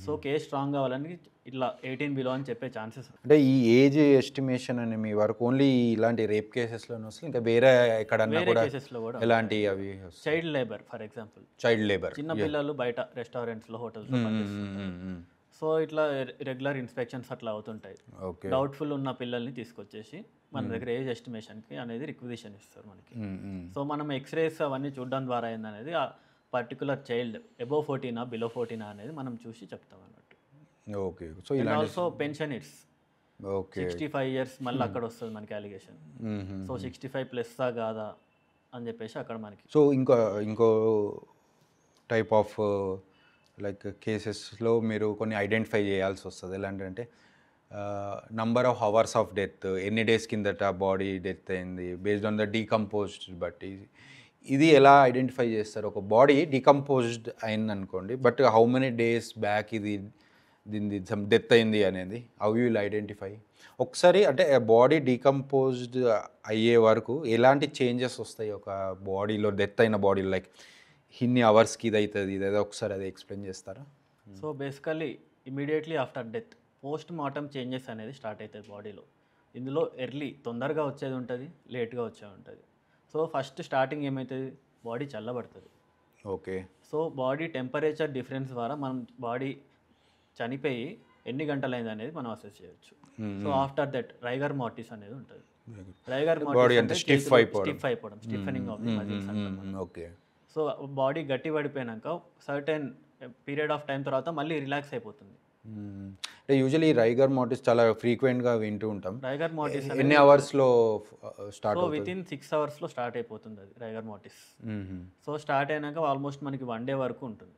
సో కేస్ స్ట్రాంగ్ కావాలని ఇట్లా 18 బిలో అని చెప్పే ఛాన్సెస్. అంటే ఈ ఏజ్ ఎస్టిమేషన్ అని మీ వరకు ఓన్లీ ఇలాంటి రేప్ కేసెస్లోనే వస్తుంది, ఇంకా వేరే ఎక్కడన్నా వేరే కూడా కేసెస్లో కూడా ఎలాంటి అవి child labour for example, child labour? చిన్న పిల్లలు బయట రెస్టారెంట్స్లో హోటల్స్లో పనిచేస్తుంటారు. సో ఇట్లా రెగ్యులర్ ఇన్స్పెక్షన్స్ అట్లా అవుతుంటాయి. ఓకే. డౌట్ఫుల్ ఉన్న పిల్లల్ని తీసుకొచ్చేసి మన దగ్గర ఏజ్ ఎస్టిమేషన్కి అనేది రిక్విజిషన్ ఇస్తారు మనకి. సో మనం ఎక్స్రేస్ అవన్నీ చూడడం ద్వారా ఏందనేది ఆ పర్టికులర్ చైల్డ్ అబోవ్ 14 బిలో 14 అనేది మనం చూసి చెప్తాం అన్నట్టు. Okay. So and also pensioners okay 65 years మళ్ళీ అక్కడ వస్తుంది మనకి అలిగేషన్. సో 65 ప్లస్సా కాదా అని చెప్పేసి అక్కడ మనకి. సో ఇంకో టైప్ ఆఫ్ లైక్ కేసెస్లో మీరు కొన్ని ఐడెంటిఫై చేయాల్సి వస్తుంది. ఎలాంటిదంటే number of hours of death, ఎన్ని డేస్ కిందట బాడీ డెత్ అయింది, బేస్డ్ ఆన్ ద డీకంపోజ్డ్ బట్టి. ఇది ఎలా ఐడెంటిఫై చేస్తారు? ఒక బాడీ డీకంపోజ్డ్ అయింది అనుకోండి, but how many days back దీన్ని డెత్ అయింది అనేది హౌ యూ విల్ ఐడెంటిఫై? ఒకసారి అంటే బాడీ డీకంపోజ్డ్ అయ్యే వరకు ఎలాంటి చేంజెస్ వస్తాయి ఒక బాడీలో, డెత్ అయిన బాడీలో? లైక్ ఇన్ని అవర్స్కి ఇది అవుతుంది, ఇదేదో ఒకసారి అది ఎక్స్ప్లెయిన్ చేస్తారా? So basically immediately after death post mortem changes అనేది స్టార్ట్ అవుతుంది బాడీలో. ఇందులో ఎర్లీ తొందరగా వచ్చేది ఉంటుంది, లేట్గా వచ్చేది ఉంటుంది. సో ఫస్ట్ స్టార్టింగ్ ఏమవుతుంది, బాడీ చల్లబడుతుంది. Okay. So body temperature difference ద్వారా మనం బాడీ చనిపోయి ఎన్ని గంటలైంది అనేది మనం అసెస్ చేయొచ్చు. సో ఆఫ్టర్ దట్ రైగర్ మార్టిస్ అనేది ఉంటుంది. రైగర్ మార్టిస్ స్టిఫ్ అయిపోవడం, స్టిఫెనింగ్ ఆఫ్ ది మజిల్స్ అంటాం. ఓకే. సో బాడీ గట్టి పడిపోయినాక సర్టెన్ పీరియడ్ ఆఫ్ టైం తర్వాత మళ్ళీ రిలాక్స్ అయిపోతుంది. అంటే యూజువల్లీ రైగర్ మార్టిస్ చాలా ఫ్రీక్వెంట్గా వింటూ ఉంటాం. రైగర్ మార్టిస్ ఎన్ని అవర్స్లో స్టార్ట్? సో విత్ ఇన్ 6 అవర్స్లో స్టార్ట్ అయిపోతుంది అది రైగర్ మార్టిస్. సో స్టార్ట్ అయినాక ఆల్మోస్ట్ మనకి 1 డే వరకు ఉంటుంది.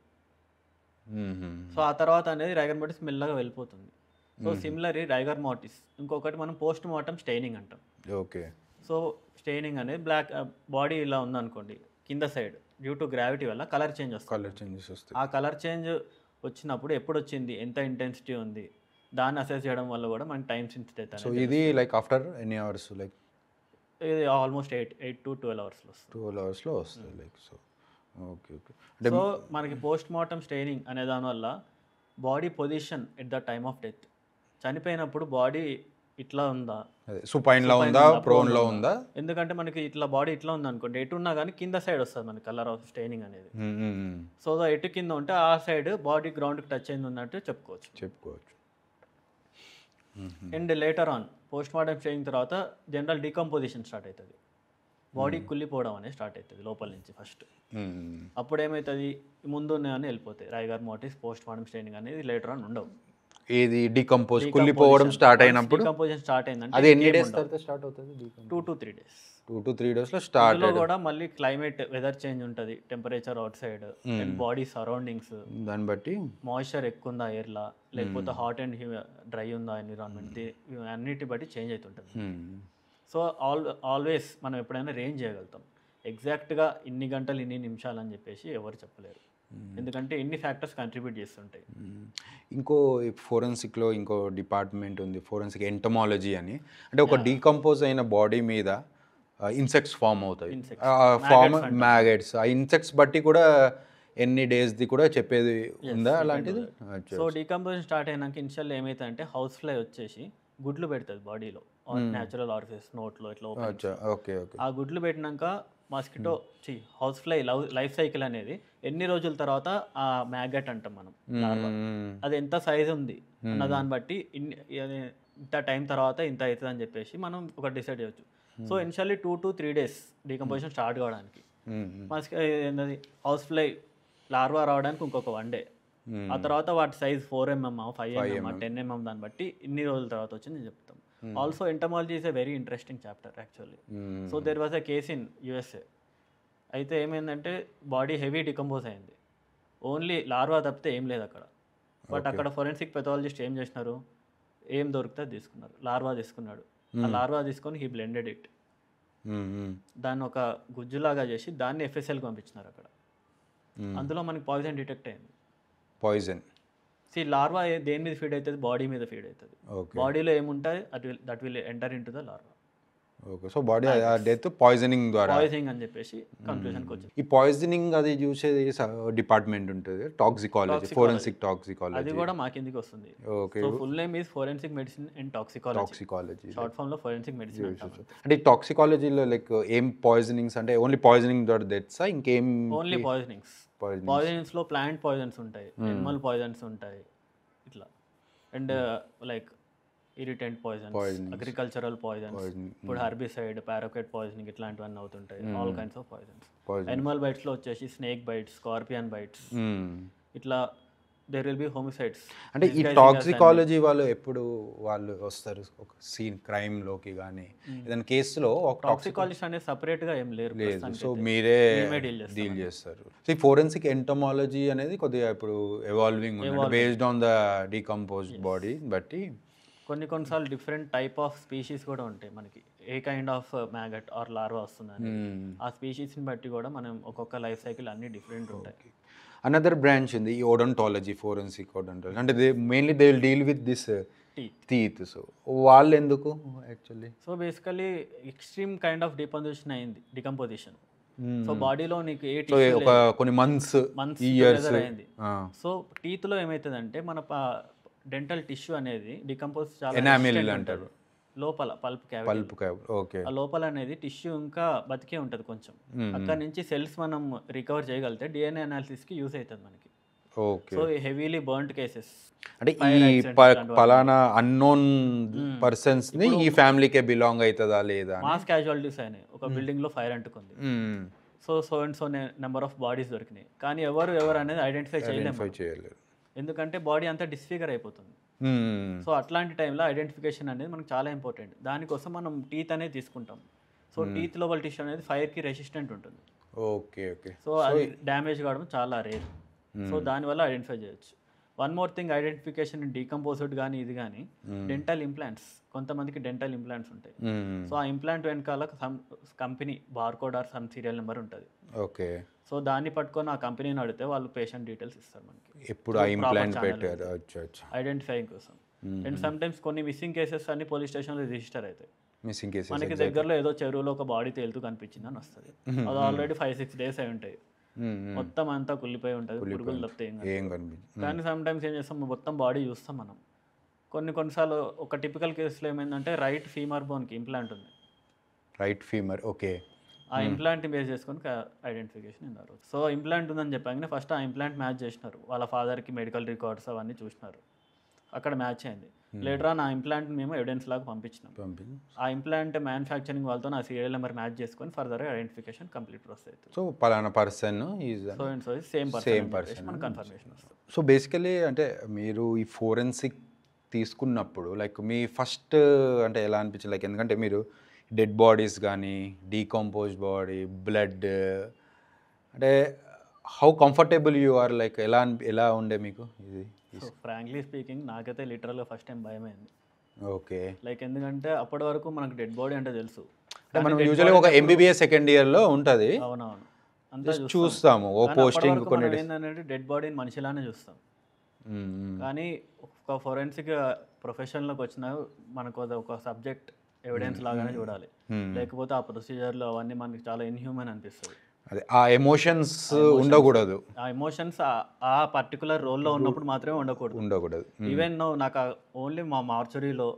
సో ఆ తర్వాత అనేది రైగర్ మార్టిస్ మెల్లగా వెళ్ళిపోతుంది. సో సిమిలర్లీ రైగర్ మార్టిస్ ఇంకొకటి మనం పోస్ట్ మార్టం స్టెయినింగ్ అంటాం. ఓకే. సో స్టెయినింగ్ అనేది బ్లాక్ బాడీ ఇలా ఉందనుకోండి, కింద సైడ్ డ్యూ టు గ్రావిటీ వల్ల కలర్ చేంజ్ వస్తుంది. కలర్ చేంజెస్ వస్తాయి. ఆ కలర్ చేంజ్ వచ్చినప్పుడు ఎప్పుడు వచ్చింది, ఎంత ఇంటెన్సిటీ ఉంది, దాన్ని అసెస్ చేయడం వల్ల కూడా మనకి టైం సెన్సిటివ్ సో ఇది లైక్ ఆఫ్టర్ ఎన్ని అవర్స్? లైక్ ఇది ఆల్మోస్ట్ 8 to 12 అవర్స్లో వస్తుంది. 12 అవర్స్లో వస్తుంది. Like so okay. Okay. So మనకి పోస్ట్ మార్టం స్టెయినింగ్ అనే దానివల్ల body position at the time of death, చనిపోయినప్పుడు బాడీ ఇట్లా ఉందా, సుపైన్లో ఉందా, ప్రోన్లో ఉందా? ఎందుకంటే మనకి ఇట్లా బాడీ ఇట్లా ఉంది అనుకోండి, ఎటు ఉన్నా కానీ కింద సైడ్ వస్తుంది మనకి కలర్ ఆఫ్ స్టెయినింగ్ అనేది. సో ఎటు కింద ఉంటే ఆ సైడ్ బాడీ గ్రౌండ్కి టచ్ అయింది ఉన్నట్టు చెప్పుకోవచ్చు. And later on post mortem staining తర్వాత జనరల్ డీకంపోజిషన్ స్టార్ట్ అవుతుంది. బాడీ కుళ్ళిపోవడం అనేది స్టార్ట్ అవుతుంది లోపల నుంచి ఫస్ట్. అప్పుడు ఏమవుతుంది, ముందు ఉన్నాయని వెళ్ళిపోతాయి. రైగర్ మార్టిస్, పోస్ట్ మార్టం స్టెయినింగ్ అనేది లేటర్ ఆన్ ఉండవు. ఏది డీకంపోజ్ కుళ్ళిపోవడం స్టార్ట్ అయినప్పుడు డీకంపోజిషన్ స్టార్ట్ అయిందంటే అది ఎన్ని డేస్ తర్వాత స్టార్ట్ అవుతుంది? 2 to 3 days. 2 to 3 డేస్లో స్టార్ట్. అందులో కూడా మళ్ళీ క్లైమేట్ వెదర్ చేంజ్ ఉంటుంది, temperature out side and body surroundings దాన్ని బట్టి మాయిశ్చర్ ఎక్కువ ఉందా ఎయిర్లా, లేకపోతే హాట్ అండ్ డ్రై ఉందా ఎన్విరాన్మెంట్, అన్నిటి బట్టి చేంజ్ అవుతుంటుంది. సో ఆల్వేస్ మనం ఎప్పుడైనా రేంజ్ చేయగలుగుతాం. ఎగ్జాక్ట్గా ఇన్ని గంటలు ఇన్ని నిమిషాలు అని చెప్పేసి ఎవరు చెప్పలేరు, ఎందుకంటే ఇన్ని ఫ్యాక్టర్స్ కంట్రిబ్యూట్ చేస్తుంటాయి. ఇంకో ఫోరెన్సిక్లో ఇంకో డిపార్ట్మెంట్ ఉంది, ఫోరెన్సిక్ ఎంటమాలజీ అని. అంటే ఒక డీకంపోజ్ అయిన బాడీ మీద ఇన్సెక్ట్స్ ఫామ్ అవుతాయి, మ్యాగెట్స్. ఆ ఇన్సెక్ట్స్ బట్టి కూడా ఎన్ని డేస్ది కూడా చెప్పేది ఉందా అలాంటిది? సో డీకంపోజిషన్ స్టార్ట్ అయినాక ఇనిషియల్ ఏమైతుందంటే హౌస్ ఫ్లై వచ్చేసి గుడ్లు పెడుతుంది బాడీలో, న్యాచురల్ ఆరిఫిస్ నోట్లో ఇట్లా. ఓకే. ఓకే. ఆ గుడ్లు పెట్టినాక mosquito house fly life cycle అనేది ఎన్ని రోజుల తర్వాత ఆ మ్యాగెట్ అంటాం మనం, అది ఎంత సైజ్ ఉంది అన్న దాన్ని బట్టి ఇంత టైం తర్వాత ఇంత అవుతుంది అని చెప్పేసి మనం ఒకటి డిసైడ్ చేయొచ్చు. So initially 2 to 3 days decomposition start కావడానికి. ఏంటది హౌస్ ఫ్లై లార్వా రావడానికి ఇంకొక 1 day. ఆ తర్వాత వాటి సైజ్ 4 mm, 5 mm, 10 mm దాన్ని బట్టి ఇన్ని రోజుల తర్వాత వచ్చింది చెప్తాం. Also entomology is a very interesting chapter actually. So there was a case in USA. అయితే ఏమైందంటే బాడీ హెవీ డికంపోజ్ అయింది, ఓన్లీ లార్వా తప్పితే ఏం లేదు అక్కడ. బట్ అక్కడ ఫోరెన్సిక్ పెథాలజిస్ట్ ఏం చేసినారు, ఏం దొరికితే తీసుకున్నారు. లార్వా తీసుకున్నాడు, ఆ లార్వా తీసుకొని హీ బ్లెండెడ్ ఇట్, దాన్ని ఒక గుజ్జులాగా చేసి దాన్ని FSLకి పంపించినారు అక్కడ. అందులో మనకి పాయిజన్ డిటెక్ట్ అయింది. పాయిజన్ లార్వా దేని మీద ఫీడ్ అవుతుంది, బాడీ మీద ఫీడ్ అవుతుంది. బాడీలో ఏముంటుంది that will enter in to the larva. Okay. So body death poisoning ద్వారా. పాయిజనింగ్ అని చెప్పేసి కన్క్లూషన్కి వచ్చింది. ఈ పాయిజనింగ్ అది చూసేది డిపార్ట్మెంట్ ఉంటుంది, టాక్సికాలజీ, ఫోరెన్సిక్ టాక్సికాలజీ. అది కూడా మా కిందికి వస్తుంది. Okay. So full name is forensic medicine and toxicology. Short form లో ఫోరెన్సిక్ మెడిసిన్. అంటే ఈ టాక్సికాలజీలో లైక్ ఏం పాయిజనింగ్స్ అంటే ఓన్లీ పాయిజనింగ్ ద్వారా డెత్సా, ఇంకేం? ఓన్లీ పాయిజనింగ్స్ లో ప్లాంట్ పాయిజన్స్ ఉంటాయి, ఎనిమల్ పాయిజన్స్ ఉంటాయి ఇట్లా, and like irritant poisons, agricultural poisons, ఇప్పుడు హర్బిసైడ్, పారాక్వైట్ పాయిజనింగ్ ఇట్లాంటివన్నీ అవుతుంటాయి. All kinds of poisons. Animal bites లో వచ్చేసి స్నేక్ బైట్స్, స్కార్పియన్ బైట్స్, ఇట్లా దేర్ విల్ బి హోమిసైడ్స్. అంటే ఈ టాక్సికాలజీ వాళ్ళు ఎప్పుడు వాళ్ళు వస్తారు ఒక సీన్ క్రైమ్ లోకి కానీ ఏదైనా కేసులో? టాక్సికాలజిస్ట్ అనేది సపరేట్ గా ఏం లేరు. సో మీరే డీల్ చేస్తారు. సో ఈ ఫోరెన్సిక్ ఎంటమాలజీ అనేది కొద్దిగా ఇప్పుడు evolving based on the decomposed body బట్టి. కొన్నిసార్లు డిఫరెంట్ టైప్ ఆఫ్ స్పీషీస్ కూడా ఉంటాయి మనకి, ఏ kind of maggot are larva వస్తుందని. ఆ స్పీషీస్ని బట్టి కూడా మనం ఒక్కొక్క లైఫ్ సైకిల్ అన్ని డిఫరెంట్ ఉంటాయి. అనదర్ బ్రాంచ్ ఉంది ఈ ఓడోంటాలజీ, ఫోరెన్సిక్ ఓడోంటాలజీ. అంటే mainly they will deal with this teeth. So వాళ్ళు ఎందుకు actually? So basically extreme kind of decomposition. So బాడీలో నీకు కొన్ని మంత్స్ ఇయర్స్ అయింది. సో టీత్ లో ఏమవుతుందంటే మన డెంటల్ టిష్యూ అనేది డికంపోజ్ చాలా ఎనామిల్ అంటారు లోపల పల్ప్ క్యావిటీ. ఓకే. ఆ లోపల అనేది టిష్యూ ఇంకా బతికే ఉంటుంది కొంచెం. అక్కడ నుంచి సెల్స్ మనం రికవర్ చేయగలిగితే డిఎన్ఏ అనాలిసిస్ కి యూస్ అవుతుంది మనకి. Okay. So heavily burned cases అంటే ఈ పలానా అన్నోన్ పర్సన్స్ ని ఈ ఫ్యామిలీకే బిలాంగ్ అవుతుందా లేదా? మాస్ క్యాజువాలిటీస్ అయినాయి, ఒక బిల్డింగ్ లో ఫైర్ అంటుకుంది, so and so number of bodies దొరికినాయి, కానీ ఎవరు అనేది ఐడెంటిఫై చేయలేరు, ఎందుకంటే బాడీ అంతా డిస్ఫిగర్ అయిపోతుంది. సో అట్లాంటి టైంలో ఐడెంటిఫికేషన్ అనేది మనకు చాలా ఇంపార్టెంట్. దానికోసం మనం టీత్ అనేది తీసుకుంటాం. సో టీత్ లోపల టిష్యూ అనేది ఫైర్కి రెసిస్టెంట్ ఉంటుంది. ఓకే. ఓకే. సో అది డ్యామేజ్ కావడం చాలా రేర్. సో దానివల్ల ఐడెంటిఫై చేయొచ్చు. One more thing, identification decomposed కానీ ఇది కానీ డెంటల్ ఇంప్లాంట్స్, కొంతమందికి డెంటల్ ఇంప్లాంట్స్ ఉంటాయి. సో ఆ ఇంప్లాంట్ వెనకాల company barcode or some serial number ఉంటుంది. ఓకే. సో దాన్ని పట్టుకొని ఆ కంపెనీని అడిగితే వాళ్ళు పేషెంట్ డీటెయిల్స్ ఇస్తారు మనకి, ఎప్పుడు ఆ ఇంప్లాంట్ పెట్టారు ఐడెంటిఫైయింగ్ కోసం. అండ్ సమ్ టైమ్స్ కొన్ని మిస్సింగ్ కేసెస్ అన్ని పోలీస్ స్టేషన్లో రిజిస్టర్ అవుతాయి. మిస్సింగ్ కేసెస్ మనకి దగ్గరలో ఏదో చెరువులో ఒక బాడీ తేలుతూ కనిపించింది అని వస్తుంది. అది ఆల్రెడీ 5-6 days అయి ఉంటాయి, మొత్తం అంతా కుళ్ళిపోయి ఉంటుంది, పురుగులు తప్పితే ఏం కనిపించదు. కానీ సమ్ టైమ్స్ ఏం చేస్తాం, మొత్తం బాడీ చూస్తాం మనం. కొన్నిసార్లు ఒక టిపికల్ కేసులో ఏమైందంటే రైట్ ఫీమర్ బోన్కి ఇంప్లాంట్ ఉంది. Right femur, okay. ఆ ఇంప్లాంట్ని బేస్ చేసుకొని ఐడెంటిఫికేషన్ అన్నారు. సో ఇంప్లాంట్ ఉందని చెప్పాగానే ఫస్ట్ ఆ ఇంప్లాంట్ మ్యాచ్ చేసినారు, వాళ్ళ ఫాదర్కి మెడికల్ రికార్డ్స్ అవన్నీ చూసినారు, అక్కడ మ్యాచ్ అయింది. లేటర్ ఆన్ ఆ ఇంప్లాంట్ మేము ఎవిడెన్స్ లాగా పంపించినాం. ఆ ఇంప్లాంట్ మ్యానుఫ్యాక్చరింగ్ వాళ్ళతో ఆ సీరియల్ నెంబర్ మ్యాచ్ చేసుకొని ఫర్దర్గా ఐడెంటిఫికేషన్ కంప్లీట్ ప్రాసెస్ అవుతుంది. సో పలానా పర్సన్ సేమ్ పర్సన్ మన కన్ఫర్మేషన్ వస్తుంది. సో బేసికలీ అంటే మీరు ఈ ఫోరెన్సిక్ తీసుకున్నప్పుడు లైక్ మీ ఫస్ట్ అంటే ఎలా అనిపించింది? లైక్ ఎందుకంటే మీరు డెడ్ బాడీస్ కానీ డీకంపోజ్డ్ బాడీ, బ్లడ్, అంటే how comfortable you are, like ఎలా ఉండే మీకు ఇది? ఫ్రాంక్లీ స్పీకింగ్ నాకైతే లిటరల్గా ఫస్ట్ టైం భయమైంది. ఓకే. లైక్ ఎందుకంటే అప్పటి వరకు మనకు డెడ్ బాడీ అంటే తెలుసు, మనం యూజువల్గా ఒక MBBS సెకండ్ ఇయర్లో ఉంటుంది, అవునవును, అంతా చూస్తాము ఓ పోస్టింగ్ కొన్ని ఏంటంటే డెడ్ బాడీని మనిషిలానే చూస్తాం. కానీ ఒక ఫోరెన్సిక్ ప్రొఫెషన్లోకి వచ్చిన మనకు ఒక సబ్జెక్ట్ ఎవిడెన్స్ లాగానే చూడాలి, లేకపోతే ఆ ప్రొసీజర్లో అవన్నీ మనకి చాలా ఇన్హ్యూమన్ అనిపిస్తుంది. అదే ఆ ఎమోషన్స్ ఉండకూడదు, ఆ ఎమోషన్స్ ఆ పర్టికులర్ రోల్లో ఉన్నప్పుడు మాత్రమే ఉండకూడదు. ఈవెన్ నాకు ఓన్లీ మా మార్చరీలో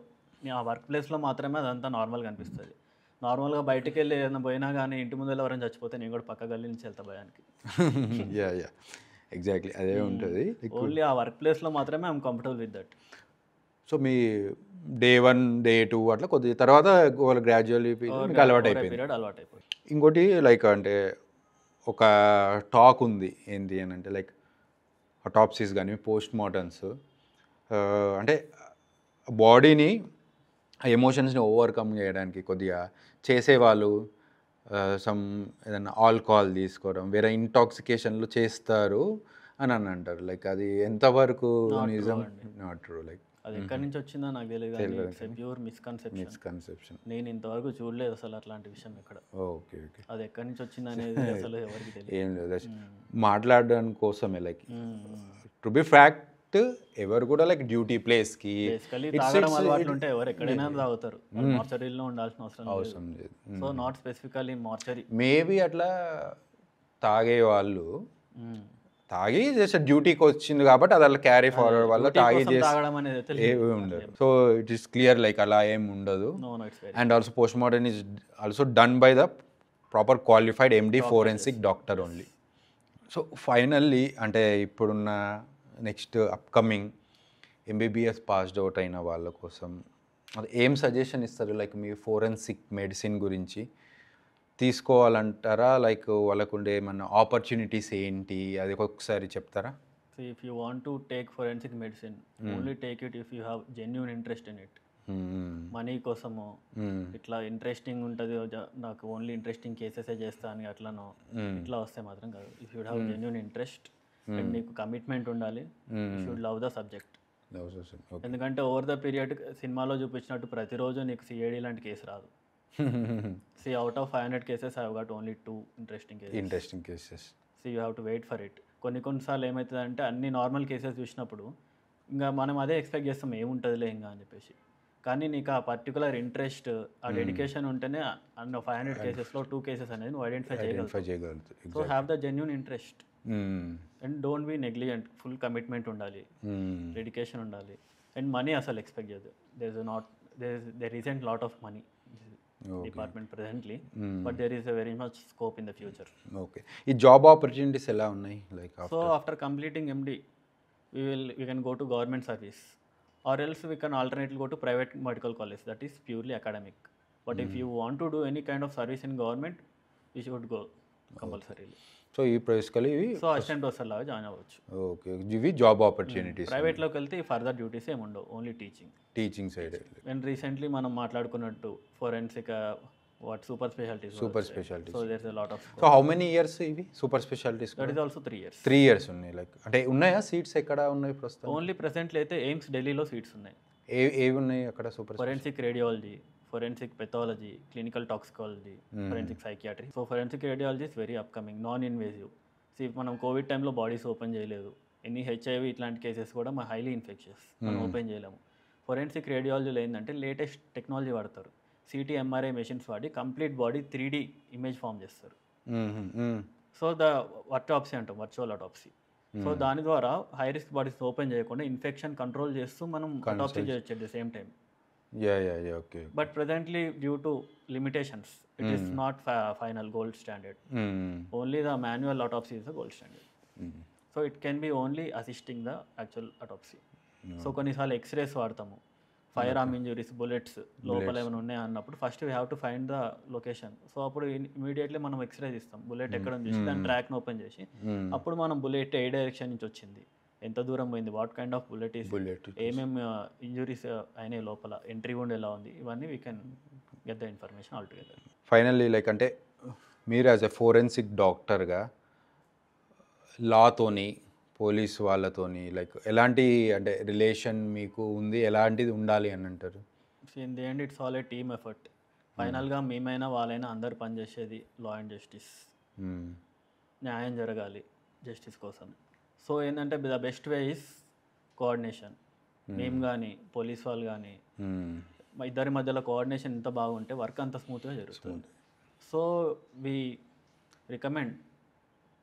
ఆ వర్క్ ప్లేస్లో మాత్రమే అదంతా నార్మల్గా అనిపిస్తుంది. నార్మల్గా బయటకు వెళ్ళి ఏదైనా పోయినా కానీ ఇంటి ముందు ఎవరైనా చచ్చిపోతే నేను కూడా పక్క గల్లీ నుంచి వెళ్తా భయానికి. ఎగ్జాక్ట్లీ అదే ఉంటుంది. ఓన్లీ ఆ వర్క్ ప్లేస్లో మాత్రమే I'm comfortable with that. So me Day 1, Day 2 అట్లా కొద్దిగా తర్వాత వాళ్ళు గ్రాడ్యువల్లీ అలవాటు అయిపోయింది. ఇంకోటి లైక్ అంటే ఒక టాక్ ఉంది ఏంటి అని అంటే లైక్ అటాప్సీస్ కానీ పోస్ట్ మార్టమ్స్ అంటే బాడీని ఆ ఎమోషన్స్ని ఓవర్కమ్ చేయడానికి కొద్దిగా చేసేవాళ్ళు సమ్ ఏదైనా ఆల్కహాల్ తీసుకోవడం, వేరే ఇంటాక్సికేషన్లు చేస్తారు అని అంటారు. లైక్ అది ఎంతవరకు నిజం? Not true. లైక్ అది ఎక్కడి నుంచి వచ్చిందో నాకు తెలియదు, ప్యూర్ మిస్కన్సెప్షన్. నేను ఇంతవరకు చూడలేదు అసలు అట్లాంటి విషయం ఎక్కడ. ఓకే. ఓకే. అది ఎక్కడి నుంచి వచ్చింది అనేది అసలు ఎవరికి తెలియదు. ఏం లేదు, మాట్లాడడానికి కోసమే. లైక్ టు బి ఫ్యాక్ట్ ఎవరు కూడా లైక్ డ్యూటీ ప్లేస్కి బేసికలీ తాగడం అలవాట్లు ఉంటే ఎవరు ఎక్కడైనా తాగుతారు, మార్చరీలో ఉండాల్సిన అవసరం లేదు. So not specifically mortuary. Maybe అట్లా తాగే వాళ్ళు తాగి జస్ట్ డ్యూటీకి వచ్చింది కాబట్టి అది అలా క్యారీ ఫార్వర్డ్ వల్ల తాగి తాగడం అనేది ఏమి ఉండదు. So it is clear like అలా ఏం ఉండదు. And also post mortem is also done by the proper qualified MD forensic doctor only. So finally అంటే ఇప్పుడున్న next upcoming MBBS passed out అయిన వాళ్ళ కోసం అది ఏం సజెషన్ ఇస్తారు? లైక్ మీ ఫోరెన్సిక్ మెడిసిన్ గురించి తీసుకోవాలంటారా? లైక్ వాళ్ళకు ఉండే ఏమన్నా ఆపర్చునిటీస్ ఏంటి అది ఒకసారి చెప్తారా? So if you want to take forensic medicine, only take it if you have genuine interest in it. Money కోసము ఇట్లా ఇంట్రెస్టింగ్ ఉంటుంది, నాకు ఓన్లీ ఇంట్రెస్టింగ్ కేసెసే చేస్తా అని అట్లనో ఇట్లా వస్తే మాత్రం కాదు. If you have genuine interest and నీకు కమిట్మెంట్ ఉండాలి, you should love the subject. ఎందుకంటే ఓవర్ ద పీరియడ్ సినిమాలో చూపించినట్టు ప్రతిరోజు నీకు సిఐడి లాంటి కేసు రాదు. See, out of 500 cases, I have got only 2 interesting cases. See, you have to wait for it. కొన్నిసార్లు ఏమవుతుందంటే అన్ని నార్మల్ కేసెస్ చూసినప్పుడు ఇంకా మనం అదే ఎక్స్పెక్ట్ చేస్తాం ఏముంటుందిలే ఇంకా అని చెప్పేసి. కానీ నీకు ఆ పర్టికులర్ ఇంట్రెస్ట్, ఆ డెడికేషన్ ఉంటేనే అన్న 500 కేసెస్లో 2 కేసెస్ అనేది నువ్వు ఐడెంటిఫై చేయగలుగుతావు. So have the genuine interest and don't be negligent. Full commitment ఉండాలి, డెడికేషన్ ఉండాలి. అండ్ మనీ అసలు ఎక్స్పెక్ట్ చేయదు. There isn't lot of money department presently, but there is very much scope in the future. Okay, ఈ job opportunities ఎలా ఉన్నాయి? Like so after completing MD we can go to government service, or else we can alternately go to private medical college, that is purely academic. But if you want to do any kind of service in government, you should go compulsorily. So ఈ basically so assistant professor లాగా join అవ్వచ్చు. Okay, ఇవి job opportunities. ప్రైవేట్లోకి వెళ్తే further duties ఏమి ఉండవు, only teaching side. And recently మనం మాట్లాడుకున్నట్టు forensic super specialities. So there is a lot of. So how many years ఇవి super specialities? That is also 3 years. 3 years ఉన్నాయి. లైక్ అంటే ఉన్నాయా సీట్స్? ఎక్కడ ఉన్నాయి ప్రస్తుతం? ఓన్లీ ప్రెసెంట్లీ అయితే ఎయిమ్స్ ఢిల్లీలో సీట్స్ ఉన్నాయి. ఏవి ఉన్నాయి అక్కడ? Super forensic radiology, forensic pathology, clinical toxicology, forensic psychiatry. So forensic radiology is very upcoming, non invasive. మనం కోవిడ్ టైంలో బాడీస్ ఓపెన్ చేయలేదు, ఎన్ని హెచ్ఐవి ఇట్లాంటి కేసెస్ కూడా మా హైలీ ఇన్ఫెక్షన్స్, మనం ఓపెన్ చేయలేము. ఫోరెన్సిక్ రేడియాలజీలో ఏంటంటే లేటెస్ట్ టెక్నాలజీ వాడతారు, సిటీ ఎంఆర్ఐ మెషిన్స్ వాడి complete body 3D image form చేస్తారు. సో ద ఆటోప్సీ అంటాం, వర్చువల్ ఆటోప్సీ. సో దాని ద్వారా హై రిస్క్ బాడీస్ ఓపెన్ చేయకుండా ఇన్ఫెక్షన్ కంట్రోల్ చేస్తూ మనం ఆటోప్సీ చేయొచ్చు at the same time. Okay, but presently due to limitations it is not final gold standard. Only the manual autopsy is the gold standard. So it can be only assisting the actual autopsy. So కొన్నిసార్లు X-rays వాడతాము, fire arm injuries, bullets లోపల ఏమైనా ఉన్నాయి అన్నప్పుడు first we have to find the location. So అప్పుడు immediately మనం X-rays ఇస్తాం, bullet ఎక్కడ చూసి దాని ట్రాక్ని ఓపెన్ చేసి అప్పుడు మనం బుల్లెట్ ఏ డైరెక్షన్ నుంచి వచ్చింది, ఎంత దూరం పోయింది, what kind of bullet is, ఏమేమి ఇంజురీస్ అయినాయి లోపల, ఎంట్రీ wound ఎలా ఉంది, ఇవన్నీ we can get the information all together. Finally like అంటే మీరు యాజ్ ఎ ఫోరెన్సిక్ డాక్టర్గా లాతోని పోలీస్ వాళ్ళతోని లైక్ ఎలాంటి అంటే రిలేషన్ మీకు ఉంది, ఎలాంటిది ఉండాలి అని అంటారు? In the end it's all A team effort. ఫైనల్గా మేమైనా వాళ్ళైనా అందరు పనిచేసేది లా అండ్ జస్టిస్, న్యాయం జరగాలి జస్టిస్ కోసం. సో ఏంటంటే the best way is coordination. మేము కానీ పోలీస్ వాళ్ళు కానీ ఇద్దరి మధ్యలో కోఆర్డినేషన్ ఎంత బాగుంటే వర్క్ అంత స్మూత్గా జరుగుతుంది. So we recommend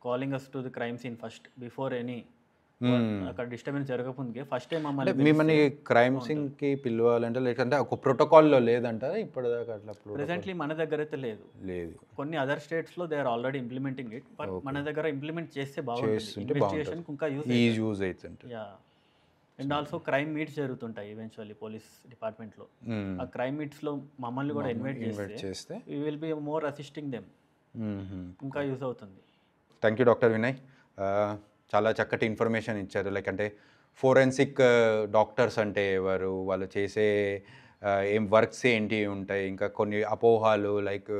calling us to the crime scene first before any అక్కడ డిస్టర్బెన్స్ జరగకముందుకే ఫస్ట్ టైం మిమ్మల్ని క్రైమ్ సీన్కి పిలవాలంటే లేకంటే ఒక ప్రోటోకాల్లో లేదంటారా ఇప్పటిదాకా? అట్లా ప్రెసెంట్లీ మన దగ్గర అయితే లేదు. కొన్ని అదర్ స్టేట్స్లో they are already implementing it, but మన దగ్గర ఇంప్లిమెంట్ చేస్తే బాగుంటుంది, ఇన్వెస్టిగేషన్కి ఇంకా యూజ్ అవుతుంది. Yeah, and also crime meets జరుగుతుంటాయి ఈవెన్చువల్లీ పోలీస్ డిపార్ట్మెంట్లో. ఆ క్రైమ్ మీట్స్లో మమ్మల్ని కూడా ఇన్వైట్ చేస్తే we will be more assisting them, ఇంకా యూజ్ అవుతుంది. థ్యాంక్ యూ డాక్టర్ వినయ్, చాలా చక్కటి ఇన్ఫర్మేషన్ ఇచ్చారు. లైక్ అంటే ఫోరెన్సిక్ డాక్టర్స్ అంటే ఎవరు, వాళ్ళు చేసే ఏం వర్క్స్ ఏంటి ఉంటాయి, ఇంకా కొన్ని అపోహాలు లైక్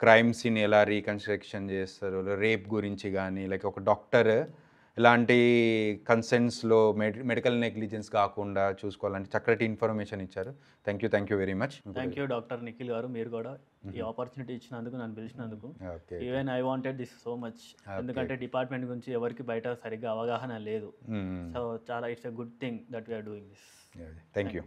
క్రైమ్ సీన్ ఎలా రీకన్స్ట్రక్షన్ చేస్తారు, రేప్ గురించి కానీ, లైక్ ఒక డాక్టర్ ఎలాంటి కన్సెంట్స్లో మెడికల్ నెగ్లిజెన్స్ కాకుండా చూసుకోవాలంటే చక్కటి ఇన్ఫర్మేషన్ ఇచ్చారు. Thank you very much. Thank you doctor Nikhil garu, మీరు కూడా ఈ ఆపర్చునిటీ ఇచ్చినందుకు, నన్ను పిలిచినందుకు. Okay. Even I wanted this so much, ఎందుకంటే డిపార్ట్మెంట్ గురించి ఎవరికి బయట సరిగ్గా అవగాహన లేదు. సో చాలా it's a good thing that we are doing this. Thank you.